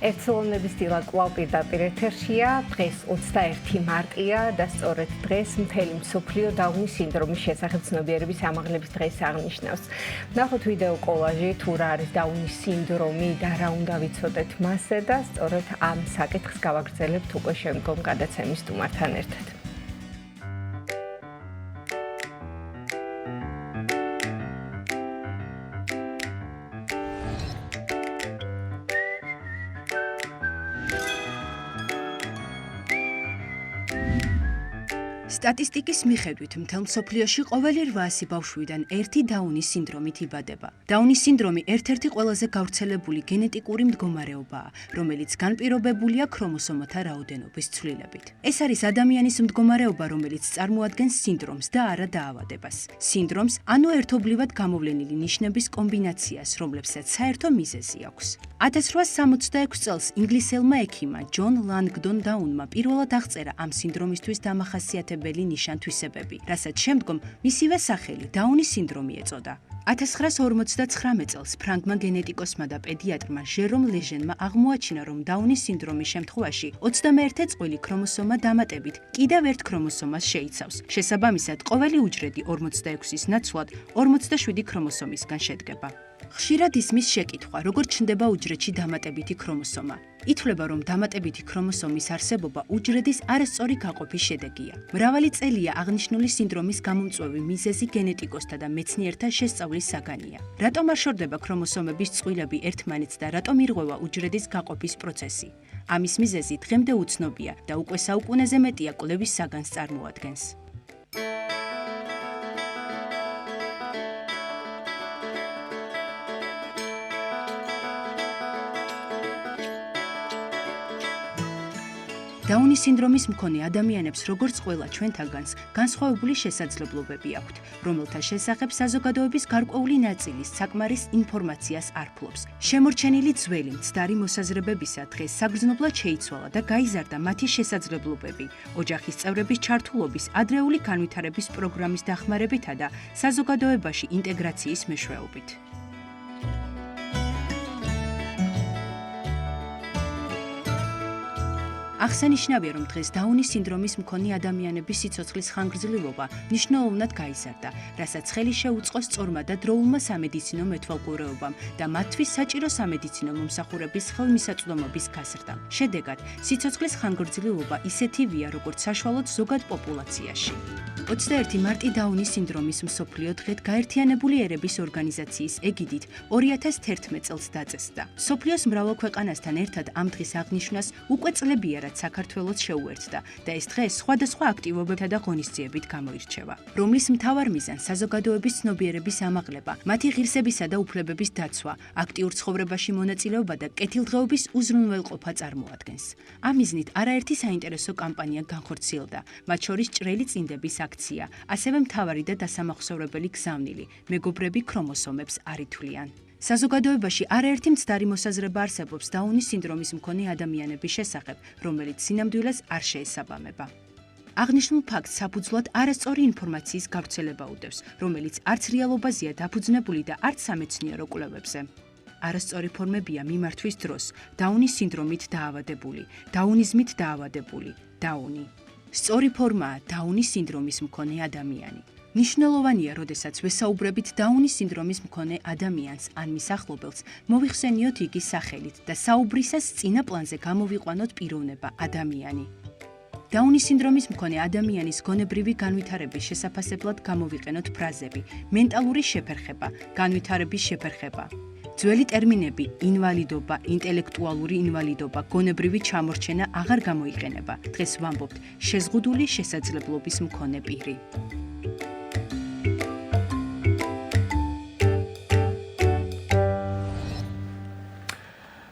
Speaker 2: ერთსულოვნების დილა კვლავ პირდაპირ ეთერშია. დღეს 21 მარტია და სწორედ დღეს მთელი მსოფლიო დაუნის სინდრომის შესახებ ცნობიერების ამაღლების დღეს აღნიშნავს. ნახოთ ვიდეო კოლაჟი თუ რა არის დაუნის სინდრომი და რა უნდა ვიცოდეთ მასზე და სწორედ ამ საკითხს გავაგრძელებთ უკვე შემდგომ გადაცემის სტუმართან ერთად.
Speaker 7: სტატისტიკის მიხედვით, მთელ მსოფლიოში ყოველი 800 ბავშვიდან ერთი დაუნის სინდრომით იბადება. დაუნის სინდრომი ერთ-ერთი ყველაზე გავრცელებული გენეტიკური მდგომარეობაა, რომელიც განპირობებულია ქრომოსომათა რაოდენობის ცვლილებით. ეს არის ადამიანის მდგომარეობა, რომელიც წარმოადგენს სინდრომს და არა დაავადებას. სინდრომს, ანუ ერთობლივად გამოვლენილი ნიშნების კომბინაციას, რომლებსაც საერთო მიზეზი აქვს. 1866 წელს ინგლისელმა ექიმმა ჯონ ლანგდონ დაუნმა პირველად აღწერა ამ სინდრომისთვის დამახასიათებელი ნიშან-თვისებები, რასაც შემდგომ მისივე სახელი დაუნის სინდრომი ეწოდა. 1959 წელს ფრანგმა გენეტიკოსმა და პედიატრმა ჟერომ ლეჟენმა აღმოაჩინა, რომ დაუნის სინდრომის შემთხვევაში 21 წყვილი ქრომოსომა დამატებით კიდევ ერთ ქრომოსომას შეიცავს. შესაბამისად, ყოველი უჯრედი 46-ის ნაცვლად 47 ქრომოსომისგან შედგება. ხშირად ისმის შეკითხვა, როგორ ჩნდება უჯრედში დამატებითი ქრომოსომა. ითვლება, რომ დამატებითი ქრომოსომის არსებობა უჯრედის არასწორი გაყოფის შედეგია. მრავალი წელია აღნიშნული სინდრომის გამომწვევი მიზეზი გენეტიკოსთა და მეცნიერთა შესწავლის საგანია. რატომ არ შორდება ქრომოსომების წყვილები ერთმანეთს და რატომ ირღვევა უჯრედის გაყოფის პროცესი? ამის მიზეზი დღემდე უცნობია და უკვე საუკუნეზე მეტია კვლევის საგანს წარმოადგენს. დაუნის სინდრომის მქონე ადამიანებს, როგორც ყველა ჩვენთაგანს, განსხვავებული შესაძლებლობები აქვთ, რომელთა შესახებ საზოგადოების გარკვეული ნაწილი საკმარის ინფორმაციას არ ფლობს. შემორჩენილი ძველი მცდარი მოსაზრებებისა დღეს საგრძნობლად შეიცვალა და გაიზარდა მათი შესაძლებლობები, ოჯახის წევრების ჩართულობის, ადრეული განვითარების პროგრამის დახმარებითა და საზოგადოებაში ინტეგრაციის მეშვეობით. აღსანიშნავია, რომ დღეს დაუნის სინდრომის მქონე ადამიანების სიცოცხლის ხანგრძლივობა მნიშვნელოვნად გაიზარდა, რასაც ხელი შეუწყო სწორმა და დროულმა სამედიცინო მეთვალყურეობამ და მათთვის საჭირო სამედიცინო მომსახურების ხელმისაწვდომობის გაზრდამ. შედეგად, სიცოცხლის ხანგრძლივობა ისეთივეა, როგორც საშუალოდ ზოგად პოპულაციაში. 21 მარტი დაუნის სინდრომის მსოფლიო დღედ გაერთიანებული ერების ორგანიზაციის ეგიდით 2011 წელს დაწესდა. მსოფლიოს მრავალ ქვეყანასთან ერთად ამ დღის აღნიშვნას უკვე წლებია, კარგად საქართველოს შეუერთდა და ეს დღე სხვადასხვა აქტივობებითა და ღონისძიებით გამოირჩევა, რომლის მთავარ მიზანს საზოგადოების ცნობიერების ამაღლება, მათი ღირსებისა და უფლებების დაცვა, აქტიურ ცხოვრებაში მონაწილეობა და კეთილდღეობის უზრუნველყოფა წარმოადგენს. ამ მიზნით არაერთი საინტერესო კამპანია განხორციელდა, მათ შორის ჭრელი წინდების აქცია, ასევე მთავარი და დასამახსოვრებელი გზავნილი, მეგობრები ქრომოსომებს არ ითვლიან. საზოგადოებაში არაერთი მცდარი მოსაზრება არსებობს დაუნის სინდრომის მქონე ადამიანების შესახებ, რომელიც სინამდვილეს არ შეესაბამება. აღნიშნულ ფაქტს საფუძვლად არასწორი ინფორმაციის გავრცელება უდევს, რომელიც არც რეალობაზეა დაფუძნებული და არც სამეცნიერო კვლევებზე. არასწორი ფორმებია მიმართვის დროს, დაუნის სინდრომით დაავადებული, დაუნიზმით დაავადებული, დაუნი. სწორი ფორმაა დაუნის სინდრომის მქონე ადამიანი. ნიშნულოვანია, როდესაც ვესაუბრებით დაუნის სინდრომის მქონე ადამიანს ან მის ახლობელს, მოვიხსენიოთ იგი სახელით და საუბრისას წინა პლანზე გამოვიყვანოთ პიროვნება ადამიანი. დაუნის სინდრომის მქონე ადამიანის გონებრივი განვითარების შესაფასებლად გამოვიყენოთ ფრაზები: მენტალური შეფერხება, განვითარების შეფერხება. ძველი ტერმინები ინვალიდობა, ინტელექტუალური ინვალიდობა, გონებრივი ჩამორჩენა აღარ გამოიყენება. დღეს ვამბობთ შეზღუდული შესაძლებლობის მქონე პირი.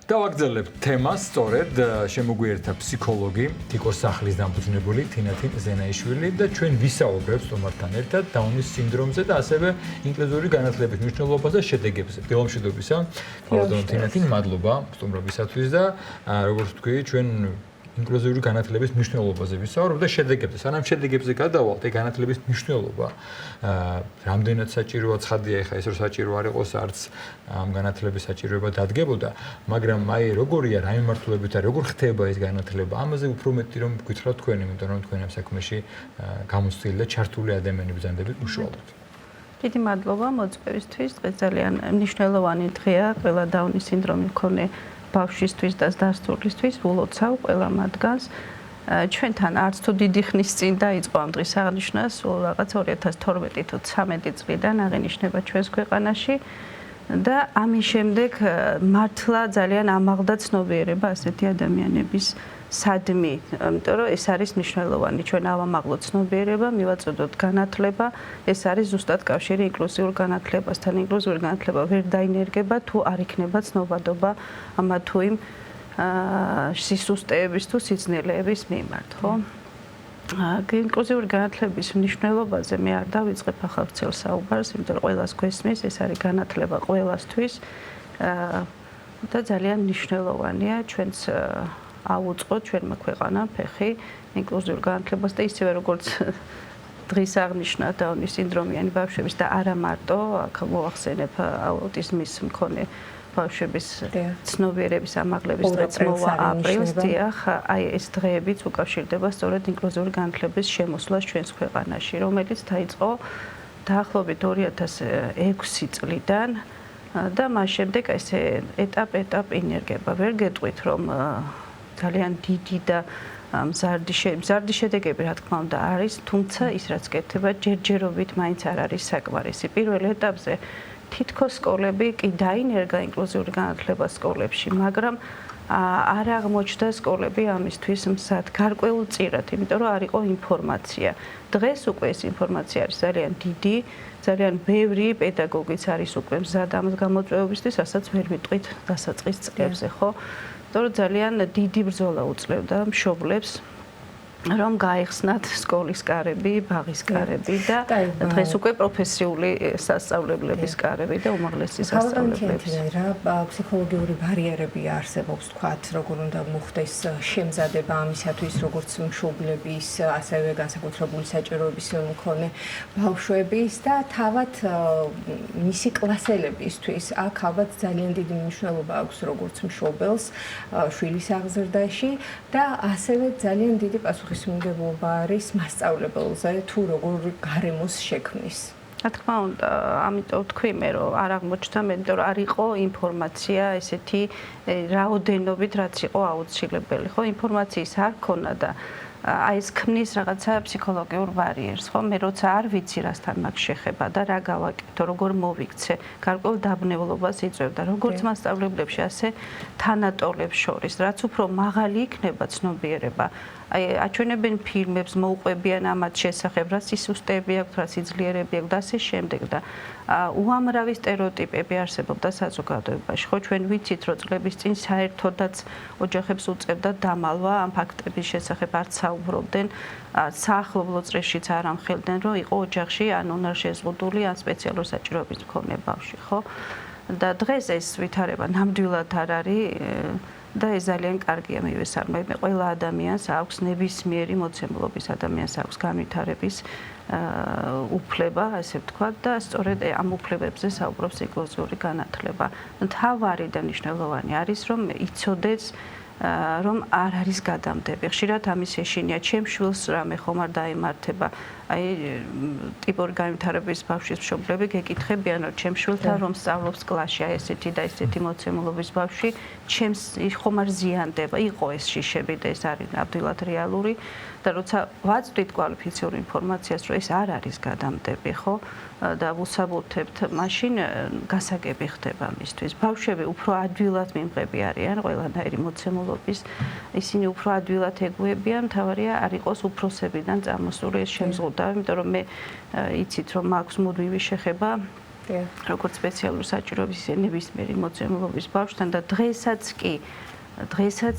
Speaker 1: დავაგრძელებთ თემას, სწორედ შემოგვიერთდა ფსიქოლოგი, თიკოს სახლის დამფუძნებული თინათინ ზენაიშვილი და ჩვენ ვისაუბრებთ სტუმართან ერთად დაუნის სინდრომზე და ასევე ინკლუზიური განათლების მნიშვნელობაზე და შედეგებზე. დილომშვიდობისა, ქალბატონო თინათინ, მადლობა სტუმრობისათვის და როგორც ვთქვი, ჩვენ ინკლუზიური განათლების მნიშვნელობაზე ვისაუბრებთ და შედეგებზე. სანამ შედეგებზე გადავალთ, ეგ განათლების მნიშვნელობა რამდენად საჭიროა, ცხადია ხა ეს რომ საჭირო არ იყოს, არც ამ განათლების საჭიროება დადგებოდა, მაგრამ აი როგორია რა მიმართულებით არის, როგორ ხდება ეს განათლება, ამაზე უფრო მეტი რომ გითხრათ თქვენ, იმიტომ რომ თქვენ ამ საქმეში გამოცდილი და ჩართული ადამიანი ბრძანდებით მუშაობთ.
Speaker 8: დიდი მადლობა მოწვევისთვის. დღეს ძალიან მნიშვნელოვანი დღეა ყველა დაუნის სინდრომის მქონე ბავშვისთვის და დასწავლისთვის, ულოცავ ყველა მათგანს. ჩვენთან არც თუ დიდი ხნის წინ დაიწყო ამ დღის აღნიშვნა, სულ რაღაც 2012 თუ 13 წლიდან აღინიშნება ჩვენს ქვეყანაში და ამის შემდეგ მართლა ძალიან ამაღლდა ცნობიერება ასეთი ადამიანების სადმი, იმიტომ რომ ეს არის მნიშვნელოვანი. ჩვენ ავამაღლოთ ცნობიერება, მივაწოდოთ განათლება, ეს არის ზუსტად კავშირი ინკლუზიურ განათლებასთან. ინკლუზიური განათლება ვერ დაინერგება, თუ არ იქნება ცნობადობა ამა თუ იმ სისუსტეების თუ სიძნელეების მიმართ, ხო? ინკლუზიური განათლების მნიშვნელობაზე მე არ დავიწყებ ახალ ვრცელ საუბარს, იმიტომ რომ ყველას გვესმის, ეს არის განათლება ყველასთვის და ძალიან მნიშვნელოვანია ჩვენც აუწყოთ ჩვენმა ქვეყანამ ფეხი ინკლუზიურ განათლებას და ისევე როგორც დღის აღნიშვნა დაუნის სინდრომიანი ბავშვების და არა მარტო, აქ მოვახსენებ აუტიზმის მქონე ბავშვების ცნობიერების ამაღლების დღეც მოვა აპრილს, დიახ, აი ეს დღეებიც უკავშირდება სწორედ ინკლუზიური განათლების შემოსვლას ჩვენს ქვეყანაში, რომელიც დაიწყო დაახლოებით 2006 წლიდან და მას შემდეგ ესე ეტაპ-ეტაპ ინერგება. ვერ გეტყვით რომ ძალიან დიდი და მზარდი შედეგები რა თქმა უნდა არის, თუმცა ის რაც კეთდება ჯერჯერობით მაინც არ არის საკმარისი. პირველ ეტაპზე თითქოს სკოლები კი დაინერგა ინკლუზიური განათლება სკოლებში, მაგრამ არ აღმოჩნდა სკოლები ამისთვის მზად გარკვეულწილად, იმიტომ რომ არ იყო ინფორმაცია. დღეს უკვე ეს ინფორმაცია არის ძალიან დიდი, ძალიან ბევრი პედაგოგიც არის უკვე მზად ამ გამოწვევებისთვის, რასაც ვერ ვიტყვით დასაწყის წლებზე, ხო? იმიტომ რომ ძალიან დიდი ბრძოლა უწევდა მშობლებს რომ გაიხსნათ სკოლის კარები, ბაღის კარები და დღეს უკვე პროფესიული სასწავლებლების კარები და უმაღლესი სასწავლებლების.
Speaker 2: რა ფსიქოლოგიური ბარიერები არსებობს, თქვათ, როგორ უნდა მოხდეს შემზადება ამისათვის, როგორც მშობლების, ასევე განსაკუთრებული საჭიროების მქონე ბავშვების და თავად მისი კლასელებისთვის. აქ ალბათ ძალიან დიდი მნიშვნელობა აქვს როგორც მშობელს შვილის აღზრდაში და ასევე ძალიან დიდი პასუხისმგებლობა არის მასწავლებელზე თუ როგორ გარემოს შექმნის.
Speaker 8: რა თქმა უნდა, ამიტომ თქვი მე რომ არ აღმოჩნდა, იმიტომ რომ არ იყო ინფორმაცია ესეთი რაოდენობით, რაც იყო აუცილებელი. ხო, ინფორმაციის არ ქონა და აი ეს ქმნის რაღაცა ფსიქოლოგიურ ბარიერს, ხო? მე როცა არ ვიცი რასთან მაქვს შეხება და რა გავაკეთო, როგორ მოვიქცე, გარკვეულ დაბნეულობას იწვევდა, როგორც მასწავლებლებში, ასე თანატოლებს შორის, რაც უფრო მაღალი იქნება ცნობიერება. აი აჩვენებენ ფილმებს, მოუყვებიან ამათ შესახებ, რა სისუსტეები აქვს, რა სიძლიერები აქვს და ასე შემდეგ და უამრავი სტერეოტიპები არსებობდა საზოგადოებაში. ხო, ჩვენ ვიცით, რომ წლების წინ საერთოდაც ოჯახებს უწევდა დამალვა ამ ფაქტების შესახებ არც საუბრობდნენ, საახლობლო წრეშიც არ ამხელდნენ, რომ იყო ოჯახში ან უნარშეზღუდული, ან სპეციალურ საჭიროების მქონე ბავშვი, ხო? და დღეს ეს ვითარება ნამდვილად არ არის და ეს ძალიან კარგია მივესალმე. ყველა ადამიანს აქვს ნებისმიერი მოცემულობის ადამიანს აქვს განვითარების უფლება, ასე ვთქვათ და სწორედ ამ უფლებებზე საუბრობს ინკლუზიური განათლება. მთავარი და მნიშვნელოვანი არის რომ იცოდეს რომ არ არის გადამდები. ხშირად ამის ეშინია ჩემ შვილს რამე ხომ არ დაემართება. აი ტიპური განვითარების ბავშვის მშობლები გეკითხებიან რომ ჩემ შვილთან რომ სწავლობს კლასში აი ესეთი და ესეთი მოცემულობის ბავშვი ჩემს ხომ არ ზიანდება. იყო ეს შიშები და ეს არის ნამდვილად რეალური და როცა ვაწვდით კვალიფიციური ინფორმაციას რომ ეს არ არის გადამდები, ხო? და ვუსაბუთებთ, მაშინ გასაგები ხდება მისთვის. ბავშვები უფრო ადვილად მიმღები არიან ყველანაირი მოცემულობის, ისინი უფრო ადვილად ეგუებიან, მთავარია არ იყოს უფროსებიდან წამოსული ეს შემზღუდვა, იმიტომ რომ მე იცით რომ მაქვს მუდმივი შეხება როგორც სპეციალურ საჭიროების ნებისმიერი მოცემულობის ბავშვთან და დღესაც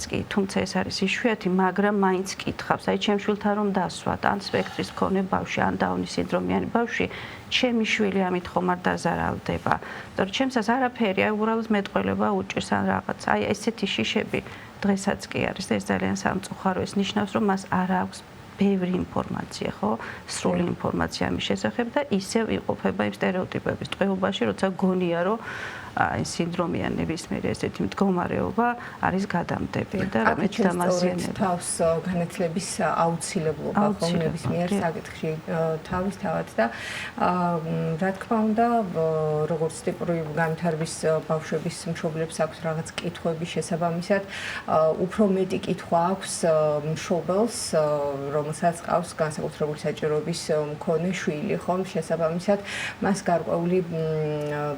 Speaker 8: კი, თუმცა ეს არის იშვიათი, მაგრამ მაინც კითხავს, აი ჩემ შვილთან რომ დასვათ, ან სპექტრის მქონე ბავშვი, ან დაუნის სინდრომიანი ბავშვი, ჩემი შვილი ამით ხომ არ დაზარალდება. იმიტომ რომ ჩემსაც არაფერი, აი უბრალოდ მეტყველება უჭირს ან რაღაც. აი ესეთი შიშები დღესაც კი არის და ეს ძალიან სამწუხარო. ეს ნიშნავს, რომ მას არ აქვს ბევრი ინფორმაცია, ხო? სრული ინფორმაცია ამის შესახებ და ისევ იყოფება იმ სტერეოტიპების ტყვეობაში, როცა გონია, რომ აი სინდრომი ან ნებისმიერი ესეთი მდგომარეობა არის გადამდები და რამეთ დამაზიანება.
Speaker 2: თავს განათლების აუცილებლობა ხო ნებისმიერ საკითხში თავისთავად და რა თქმა უნდა, როგორც ტიპური განვითარების ბავშვების მშობლებს აქვს რაღაც კითხვები შესაბამისად, უფრო მეტი კითხვა აქვს მშობელს, რომელსაც ყავს განსაკუთრებული საჭიროების მქონე შვილი, ხომ შესაბამისად, მას გარკვეული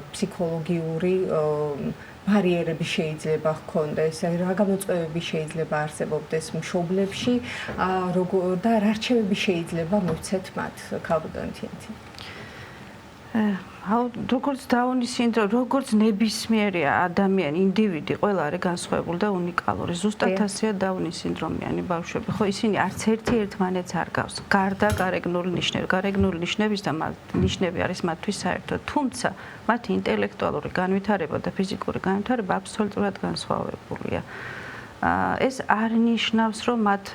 Speaker 2: ფსიქოლოგიური ბარიერები შეიძლება ჰქონდეს, რა გამოწვევები შეიძლება არსებობდეს მშობლებში და რა რჩევები შეიძლება მივცეთ მათ, ქალბატონთიანთი.
Speaker 8: როგორც დაუნის სინდრომი, როგორც ნებისმიერი ადამიანი, ინდივიდი, ყველა არის განსხვავებული და უნიკალური. ზუსტად ასეა დაუნის სინდრომიანი ბავშვები. ხო, ისინი არც ერთი ერთმანეთს არ გავს. გარდა გარეგნული ნიშნები, გარეგნული ნიშნების და ნიშნები არის მათთვის საერთო, თუმცა მათი ინტელექტუალური განვითარება და ფიზიკური განვითარება აბსოლუტურად განსხვავებულია. ეს არ ნიშნავს, რომ მათ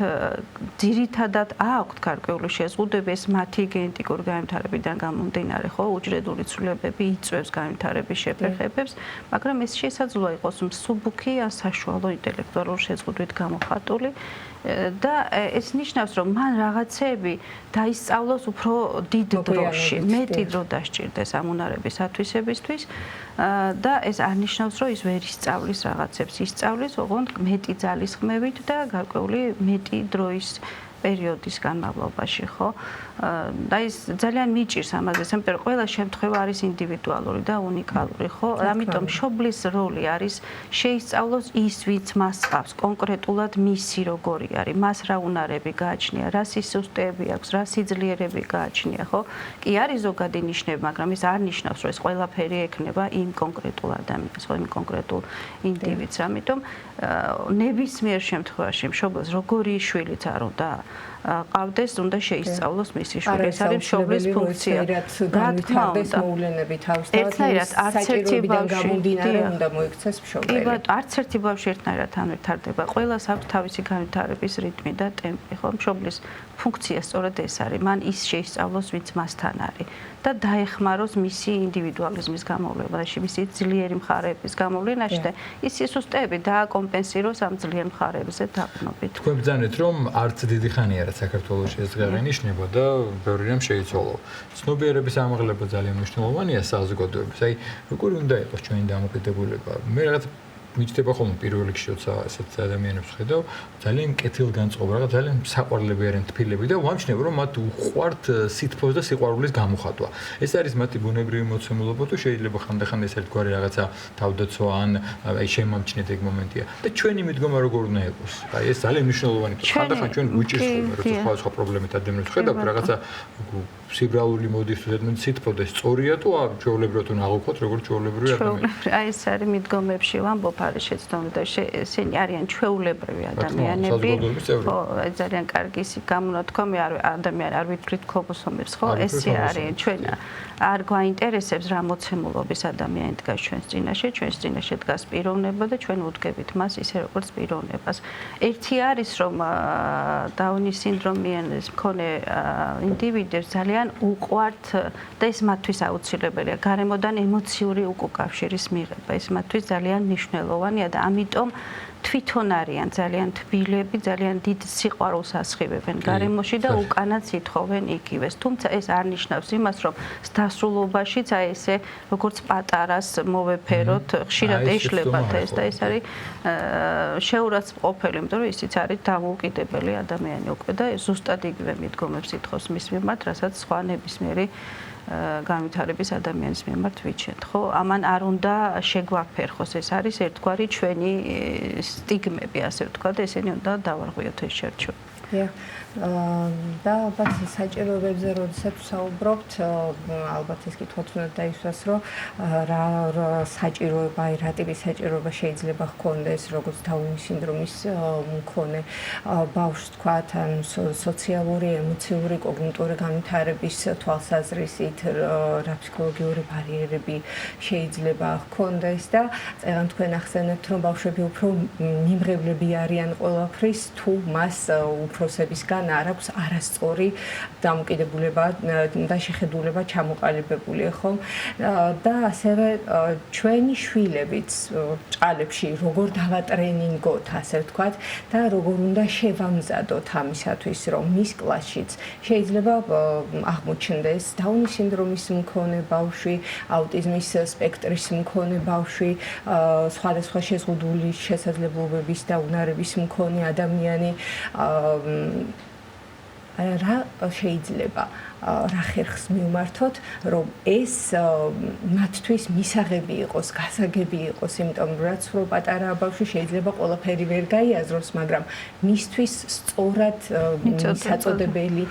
Speaker 8: ძირითადად აქვთ გარკვეული შეზღუდვები, ეს მათი გენეტიკური განვითარებიდან გამომდინარე, ხო, უჯრედული ცვლილებები იწვევს განვითარების შეფერხებებს, მაგრამ ეს შესაძლოა იყოს მსუბუქი ან საშუალო ინტელექტუალური შეზღუდვით გამოხატული და ეს ნიშნავს, რომ მან რაღაცეები დაისწავლოს უფრო დიდ დროში, მეტი დრო დასჭირდეს ამ უნარების ათვისებისთვის და ეს არ ნიშნავს, რომ ის ვერ ისწავლის რაღაცებს, ისწავლის ოღონდ მეტი ძალისხმევით და გარკვეული მეტი დროის პერიოდის განმავლობაში, ხო? და ის ძალიან მიჭირს ამაზე, იმიტომ რომ ყველა შემთხვევა არის ინდივიდუალური და უნიკალური, ხო? ამიტომ მშობლის როლი არის შეისწავლოს ის, ვინც მას ყავს, კონკრეტულად მისი როგორი არის, მას რა უნარები გააჩნია, რა სისუსტეები აქვს, რა სიძლიერები გააჩნია, ხო? კი არის ზოგადი ნიშნები, მაგრამ ეს არ ნიშნავს, რომ ეს ყველაფერი ექნება იმ კონკრეტულ ადამიანს, ხო, იმ კონკრეტულ ინდივიდს. ამიტომ ნებისმიერ შემთხვევაში მშობელს როგორი შვილიც არ უნდა ყავდეს, უნდა შეისწავლოს მისი შვილი. ეს არის მშობლის ფუნქცია.
Speaker 2: რა თქმა უნდა, მოვლენები თავისთავად საჭიროებიდან გამომდინარე უნდა მოიქცეს მშობელი.
Speaker 8: კი ბატონო, არც ერთი ბავშვი ერთნაირად არ ვითარდება. ყველას აქვს თავისი განვითარების რიტმი და ტემპი, ხო? მშობლის ფუნქცია სწორედ ეს არის. მან ის შეისწავლოს, ვინც მასთან არის და დაეხმაროს მისი ინდივიდუალიზმის გამოვლენაში, მისი ძლიერი მხარეების გამოვლენაში და ის სისუსტეები დააკომპენსიროს ამ ძლიერ მხარეებზე დაყრდნობით.
Speaker 1: თქვენ ბრძანეთ, რომ არც დიდი ხანია რაც საქართველოში ეს აღენიშნება და ბევრი რამ შეიცვალო. ცნობიერების ამაღლება ძალიან მნიშვნელოვანია საზოგადოების. აი, როგორი უნდა იყოს ჩვენი დამოკიდებულება? მე რაღაც მიჩნდება ხოლმე პირველ რიგში, როცა ესეთ ადამიანებს ხედავ, ძალიან კეთილგანწყობა, რაღაც ძალიან საყვარლები არიან თბილები და ვამჩნევ, რომ მათ უყვართ სითბოს და სიყვარულის გამოხატვა. ეს არის მათი ბუნებრივი მოცემულობა თუ შეიძლება ხანდახან ეს ერთგვარი რაღაცა თავდაცვა ან აი შემამჩნევთ ეგ მომენტია. და ჩვენი მიდგომა როგორ უნდა იყოს? აი ეს ძალიან მნიშვნელოვანი თქო. ხანდახან ჩვენ გვიჭირს ხოლმე, როცა სხვა პრობლემით ადამიანებს ხედავთ, რაღაცა სიბრალული მოდის თუ ზედმეტ სითბოდეს სწორია თუ ჩვეულებრივად უნდა აღვქვათ როგორც ჩვეულებრივი ადამიანი.
Speaker 8: აი ეს არის მიდგომებში ვამბობ არის შეცდომი და ესენი არიან ჩვეულებრივი ადამიანები. ხო, ძალიან კარგი ისი გამონათქვამი ადამიანი არ ვიტყვით ქლობოსომებს, ხო? ესე არის ჩვენ არ გვაინტერესებს რა მოცემულობის ადამიანი დგას ჩვენს წინაშე, ჩვენს წინაშე დგას პიროვნება და ჩვენ უდგებით მას ისე როგორც პიროვნებას. ერთი არის რომ დაუნის სინდრომის მქონე ინდივიდებს ძალიან უყვართ და ეს მათთვის აუცილებელია გარემოდან ემოციური უკავშირის მიღება. ეს მათთვის ძალიან მნიშვნელოვანია და ამიტომ თვითონ არიან ძალიან თბილები, ძალიან დიდ სიყვარულს ასხივებენ გარემოში და უკანაც ითხოვენ იგივეს. თუმცა ეს არ ნიშნავს იმას, რომ დასრულობაშიც აი ესე როგორც პატარას მოვეფეროთ, ხშირად ეშლებათ ეს და ეს არის შეურაცხმყოფელი, იმიტომ რომ ისიც არის დამოუკიდებელი ადამიანი უკვე და ზუსტად იგივე მიდგომებს ითხოვს მის მიმართ, რასაც სხვა ნებისმიერი განვითარების ადამიანის მიმართ ვიჩენთ, ხო? ამან არ უნდა შეგვაფერხოს, ეს არის ერთგვარი ჩვენი სტიგმები, ასე ვთქვათ, ესენი უნდა დავარღვიოთ ეს შერჩევები.
Speaker 2: და ალბათ საჭიროებებზე როდესაც ვსაუბრობთ, ალბათ ეს კითხვაც უნდა დაისვას, რომ რა საჭიროება, რა ტიპის საჭიროება შეიძლება ჰქონდეს, როგორც დაუნის სინდრომის მქონე ბავშვს, თქვათ, ან სოციალური, ემოციური, კოგნიტური განვითარების თვალსაზრისით, რა ფსიქოლოგიური ბარიერები შეიძლება ჰქონდეს და წეგან თქვენ ახსენებთ, რომ ბავშვები უფრო მიმღებლები არიან ყველაფრის, თუ მას უფროსებისგან არ აქვს არასწორი დამოკიდებულება და შეხედულება ჩამოყალიბებული ხომ და ასევე ჩვენი შვილებიც ჭალებში როგორ დავატრენინგოთ ასე ვთქვათ და როგორ უნდა შევამზადოთ ამისათვის რომ მის კლასშიც შეიძლება აღმოჩნდეს დაუნის სინდრომის მქონე ბავშვი, აუტიზმის სპექტრის მქონე ბავშვი, სხვადასხვა შეზღუდული შესაძლებლობების და უნარების მქონე ადამიანი რა შეიძლება რა ხერხს მივმართოთ, რომ ეს მათთვის მისაღები იყოს, გასაგები იყოს, იმიტომ რომ რაც რო პატარა ბავშვი შეიძლება ყველაფერი ვერ გაიაზროს, მაგრამ მისთვის სწორად საწოდებელი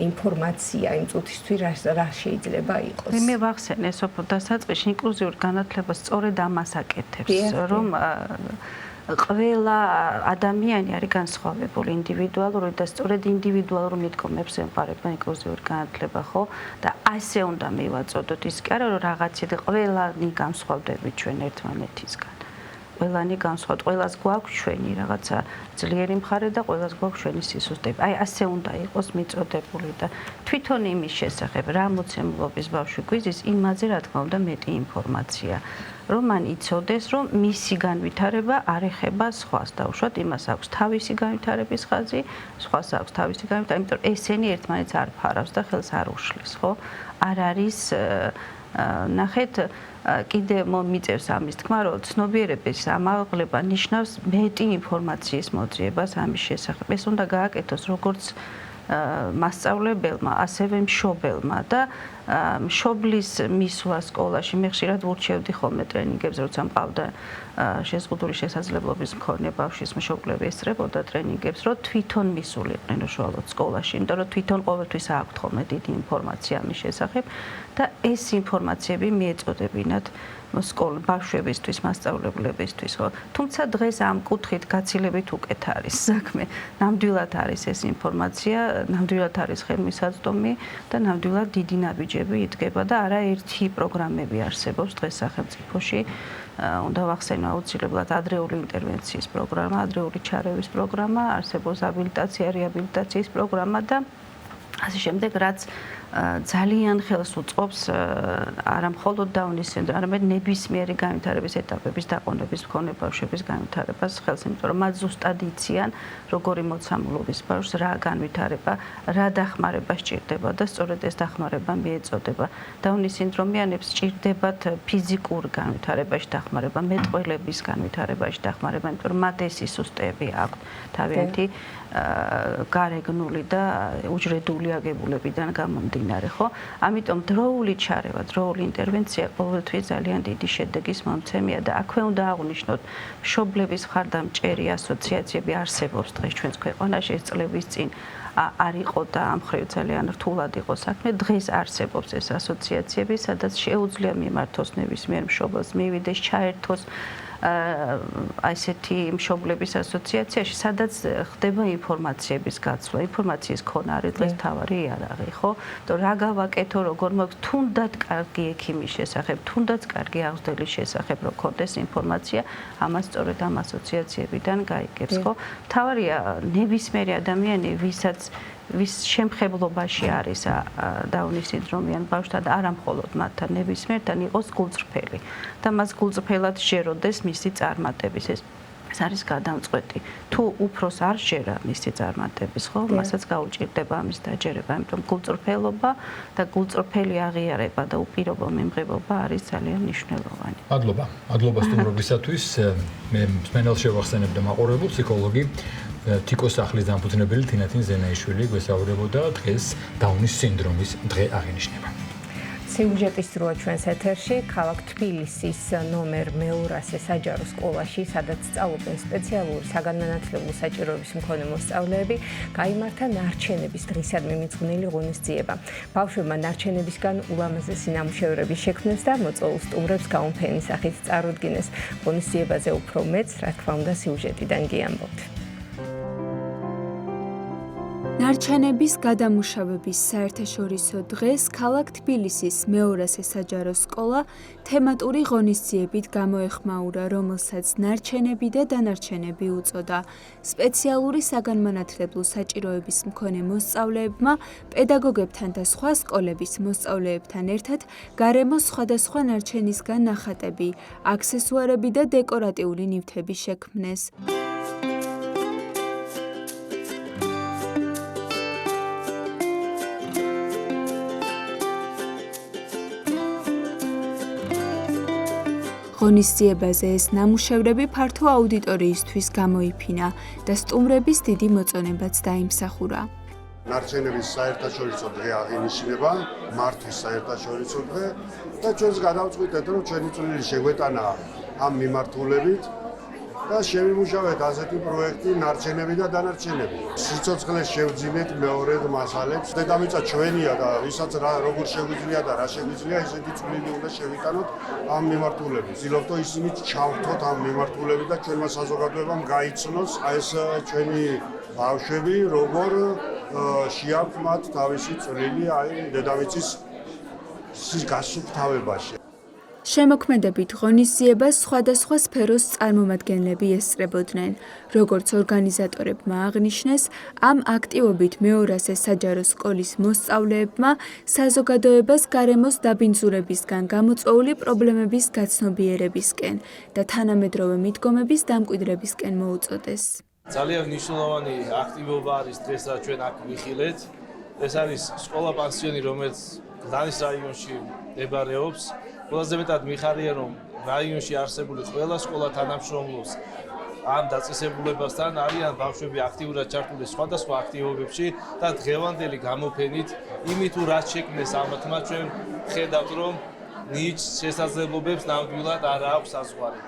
Speaker 2: ინფორმაცია იმ წუთისთვის რა შეიძლება იყოს.
Speaker 8: მე ვახსენე სოფო დასაწყისში ინკლუზიურ განათლებას სწორედ ამას აკეთებს, რომ ყველა ადამიანი არის განსხვავებული, ინდივიდუალური და სწორედ ინდივიდუალურ მიდგომებს ემყარება ინკლუზიური განათლება, ხო? და ასე უნდა მივაწოდოთ ის კი არა, რომ რაღაცით ყველანი განსხვავდებით ჩვენ ერთმანეთისგან. ყველანი განსხვავდებით, ყველას გვაქვს ჩვენი რაღაცა ძლიერი მხარე და ყველას გვაქვს ჩვენი სისუსტეები. აი ასე უნდა იყოს მიწოდებული და თვითონ იმის შესახებ რა მოცემულობის ბავშვი გვიზის, იმაზე რა თქმა უნდა მეტი ინფორმაცია. რომ მან იცოდეს, რომ მისი განვითარება არ ეხება სხვას დაუშვათ, იმას აქვს თავისი განვითარების ხაზი, სხვას აქვს თავისი განვითარება, იმიტომ რომ ესენი ერთმანეთს არ ფარავს და ხელს არ უშლის, ხო? არ არის ნახეთ კიდე მომიწევს ამის თქმა, რომ ცნობიერების ამაღლება ნიშნავს მეტი ინფორმაციის მოძიებას ამის შესახებ. ეს უნდა გააკეთოს როგორც მასწავლებელმა, ასევე მშობელმა და მშობლის მისვლა სკოლაში მე ხშირად ვურჩევდი ხოლმე ტრენინგებზე, როცა მყავდა შეზღუდული შესაძლებლობის მქონე ბავშვის მშობლები ესწრებოდა ტრენინგებს, რომ თვითონ მისულიყვნენ უშუალოდ სკოლაში, იმიტომ რომ თვითონ ყოველთვის აქვთ ხოლმე დიდი ინფორმაცია ამის შესახებ და ეს ინფორმაციები მიეწოდებინათ სკოლა ბავშვებისთვის, მასწავლებლებისთვის, ხო? თუმცა დღეს ამ კუთხით გაცილებით უკეთ არის საქმე. ნამდვილად არის ეს ინფორმაცია, ნამდვილად არის ხელმისაწვდომი და ნამდვილად დიდი ნაბიჯები იდგება და არაერთი პროგრამები არსებობს დღეს სახელმწიფოში. უნდა ვახსენო აუცილებლად ადრეული ინტერვენციის პროგრამა, ადრეული ჩარევის პროგრამა, არსებობს აბილიტაცია, რეაბილიტაციის პროგრამა და ასე შემდეგ, რაც ძალიან ხელს უწყობს არა მხოლოდ დაუნის სინდრომი, არამედ ნებისმიერი განვითარების ეტაპების დაყოვნების მქონე ბავშვების განვითარებას ხელს, იმიტომ რომ მათ ზუსტად იციან, როგორი მოცამულობის ბავშვს რა განვითარება, რა დახმარება სჭირდება და სწორედ ეს დახმარება მიეწოდება. დაუნის სინდრომიანებს სჭირდებათ ფიზიკურ განვითარებაში დახმარება, მეტყველების განვითარებაში დახმარება, იმიტომ რომ მათ ეს სისტემები აქვთ თავიანთი გარეგნული და უჯრედული აგებულებიდან გამომდინარე, ხო? ამიტომ დროული ჩარევა, დროული ინტერვენცია ყოველთვის ძალიან დიდი შედეგის მომცემია და აქვე უნდა აღვნიშნოთ, მშობლების მხარდამჭერი ასოციაციები არსებობს დღეს ჩვენს ქვეყანაში, ეს წლების წინ არ იყო და ამ მხრივ ძალიან რთულად იყო საქმე. დღეს არსებობს ეს ასოციაციები, სადაც შეუძლია მიმართოს ნებისმიერ მშობელს, მივიდეს, ჩაერთოს ესეთი მშობლების ასოციაციაში, სადაც ხდება ინფორმაციების გაცვლა, ინფორმაციის ქონა არის დღეს თავარი იარაღი, ხო? იმიტომ რა გავაკეთო, როგორ მოგვაქვს, თუნდაც კარგი ექიმის შესახებ, თუნდაც კარგი აღზრდელის შესახებ, რო ქონდეს ინფორმაცია, ამას სწორედ ამ ასოციაციებიდან გაიგებს, ხო? თავარია ნებისმიერი ადამიანი, ვის შემხებლობაში არის დაუნის სინდრომიან ბავშვთან და არა მხოლოდ მათთან ნებისმიერთან იყოს გულწრფელი და მას გულწრფელად შეეროდეს მისი წარმატების ეს არის გადამწყვეტი. თუ უფროს არ შეერა მისი წარმატების, ხო, მასაც გაუჭირდება ამის დაჯერება, იმიტომ გულწრფელობა და გულწრფელი აღიარება და უპირობო მემღებობა არის ძალიან მნიშვნელოვანი.
Speaker 1: მადლობა სტუმრობისათვის. მე მსმენელს შევახსენებ და მაყურებელ ფსიქოლოგი თიკოს სახლის დამფუძნებელი თინათინ ზენაიშვილი გვესაუბრებოდა დღეს დაუნის სინდრომის დღე აღინიშნება.
Speaker 2: სიუჟეტის დროა ჩვენს ეთერში ქალაქ თბილისის ნომერ 200 საჯარო სკოლაში, სადაც სწავლობენ სპეციალური საგანმანათლებლო საჭიროების მქონე მოსწავლეები, გაიმართა ნარჩენების დღისადმი მიძღვნილი ღონისძიება. ბავშვებმა ნარჩენებისგან ულამაზესი ნამუშევრები შექმნეს და მოწვეულ სტუმრებს გაუმფრენი სახით წარუდგინეს. ღონისძიებაზე უფრო მეც, რა თქმა უნდა, სიუჟეტიდან გიამბობთ.
Speaker 9: ნარჩენების გადამუშავების საერთაშორისო დღეს ქალაქ თბილისის 200 საჯარო სკოლა თემატური ღონისძიებით გამოეხმაურა, რომელსაც ნარჩენები და დანარჩენები უწოდა. სპეციალური საგანმანათლებლო საჭიროების მქონე მოსწავლეებმა, პედაგოგებთან და სხვა სკოლების მოსწავლეებთან ერთად გარემოს სხვადასხვა ნარჩენისგან ნახატები, აქსესუარები და დეკორატიული ნივთები შექმნეს. ღონისძიებაზე ეს ნამუშევრები ფართო აუდიტორიისთვის გამოიფინა და სტუმრების დიდი მოწონებაც დაიმსახურა.
Speaker 10: ნარჩენების საერთაშორისო დღე აღინიშნება, მართვის საერთაშორისო დღე და ჩვენს გადავწყვიტეთ, რომ ჩვენი წვლილი შეგვეტანა ამ მიმართულებით და შევიმუშავეთ ასეთი პროექტი ნარჩენები და დანარჩენები. სიცოცხლეს შევძინეთ მეორედ მასალებს. დედამიწა ჩვენია და ვისაც როგორ შეგვიძლია და რა შეგვიძლია, ისეთი წვლილი უნდა შევიტანოთ ამ მიმართულებით. ვცდილობთ, რომ ისინი ჩავთოთ ამ მიმართულებით და ჩვენმა საზოგადოებამ გაიცნოს ეს ჩვენი ბავშვები, როგორ შეაქვთ მათ თავისი წვლილი დედამიწის გასუფთავებაში.
Speaker 9: შემოქმედებით ღონისძიებას სხვადასხვა სფეროს წარმომადგენლები ესწრებოდნენ. როგორც ორგანიზატორებმა აღნიშნეს, ამ აქტივობით 200 საჯარო სკოლის მოსწავლეებმა საზოგადოებას გარემოს დაბინძურებისგან გამოწვეული პრობლემების გაცნობიერებისკენ და თანამედროვე მიდგომების დამკვიდრებისკენ მოუწოდეს.
Speaker 11: ძალიან მნიშვნელოვანი აქტივობა არის დღეს რაც ჩვენ აქ ვიხილეთ. ეს არის სკოლა-პანსიონი, რომელიც გლანის რაიონში მდებარეობს. ყველაზე მეტად მიხარია, რომ რაიონში არსებული ყველა სკოლა თანამშრომლობს ამ დაწესებულებასთან, არიან ბავშვები აქტიურად ჩართული სხვადასხვა აქტივობებში და დღევანდელი გამოფენით იმით თუ რაც შექმნეს ამათმა ჩვენ ხედავთ, რომ ნიჭს შესაძლებლობებს ნამდვილად არ აქვს საზღვარი.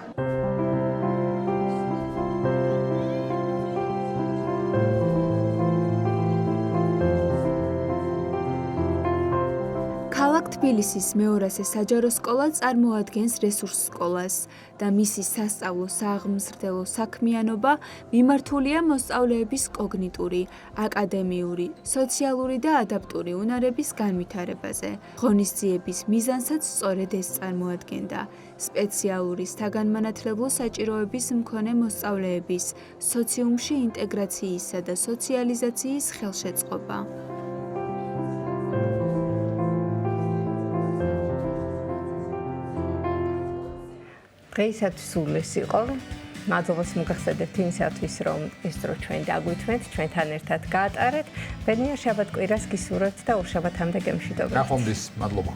Speaker 9: თბილისის 200 საჯარო სკოლა წარმოადგენს რესურს სკოლას და მისი სასწავლო სააღმზრდელო საქმიანობა მიმართულია მოსწავლეების კოგნიტური, აკადემიური, სოციალური და ადაპტური უნარების განვითარებაზე. ღონისძიების მიზანსაც სწორედ ეს წარმოადგენდა. სპეციალური საგანმანათლებლო საჭიროების მქონე მოსწავლეების სოციუმში ინტეგრაციისა და სოციალიზაციის ხელშეწყობა.
Speaker 2: დღეისათვის სულ ეს იყო. მადლობას მოგახსენებთ იმისათვის, რომ ეს დრო ჩვენ დაგვითმეთ, ჩვენთან ერთად გაატარეთ. ბედნიერ შაბათ-კვირას გისურვებთ და ორშაბათამდე გემშვიდობებით.
Speaker 1: ნახვამდის, მადლობა.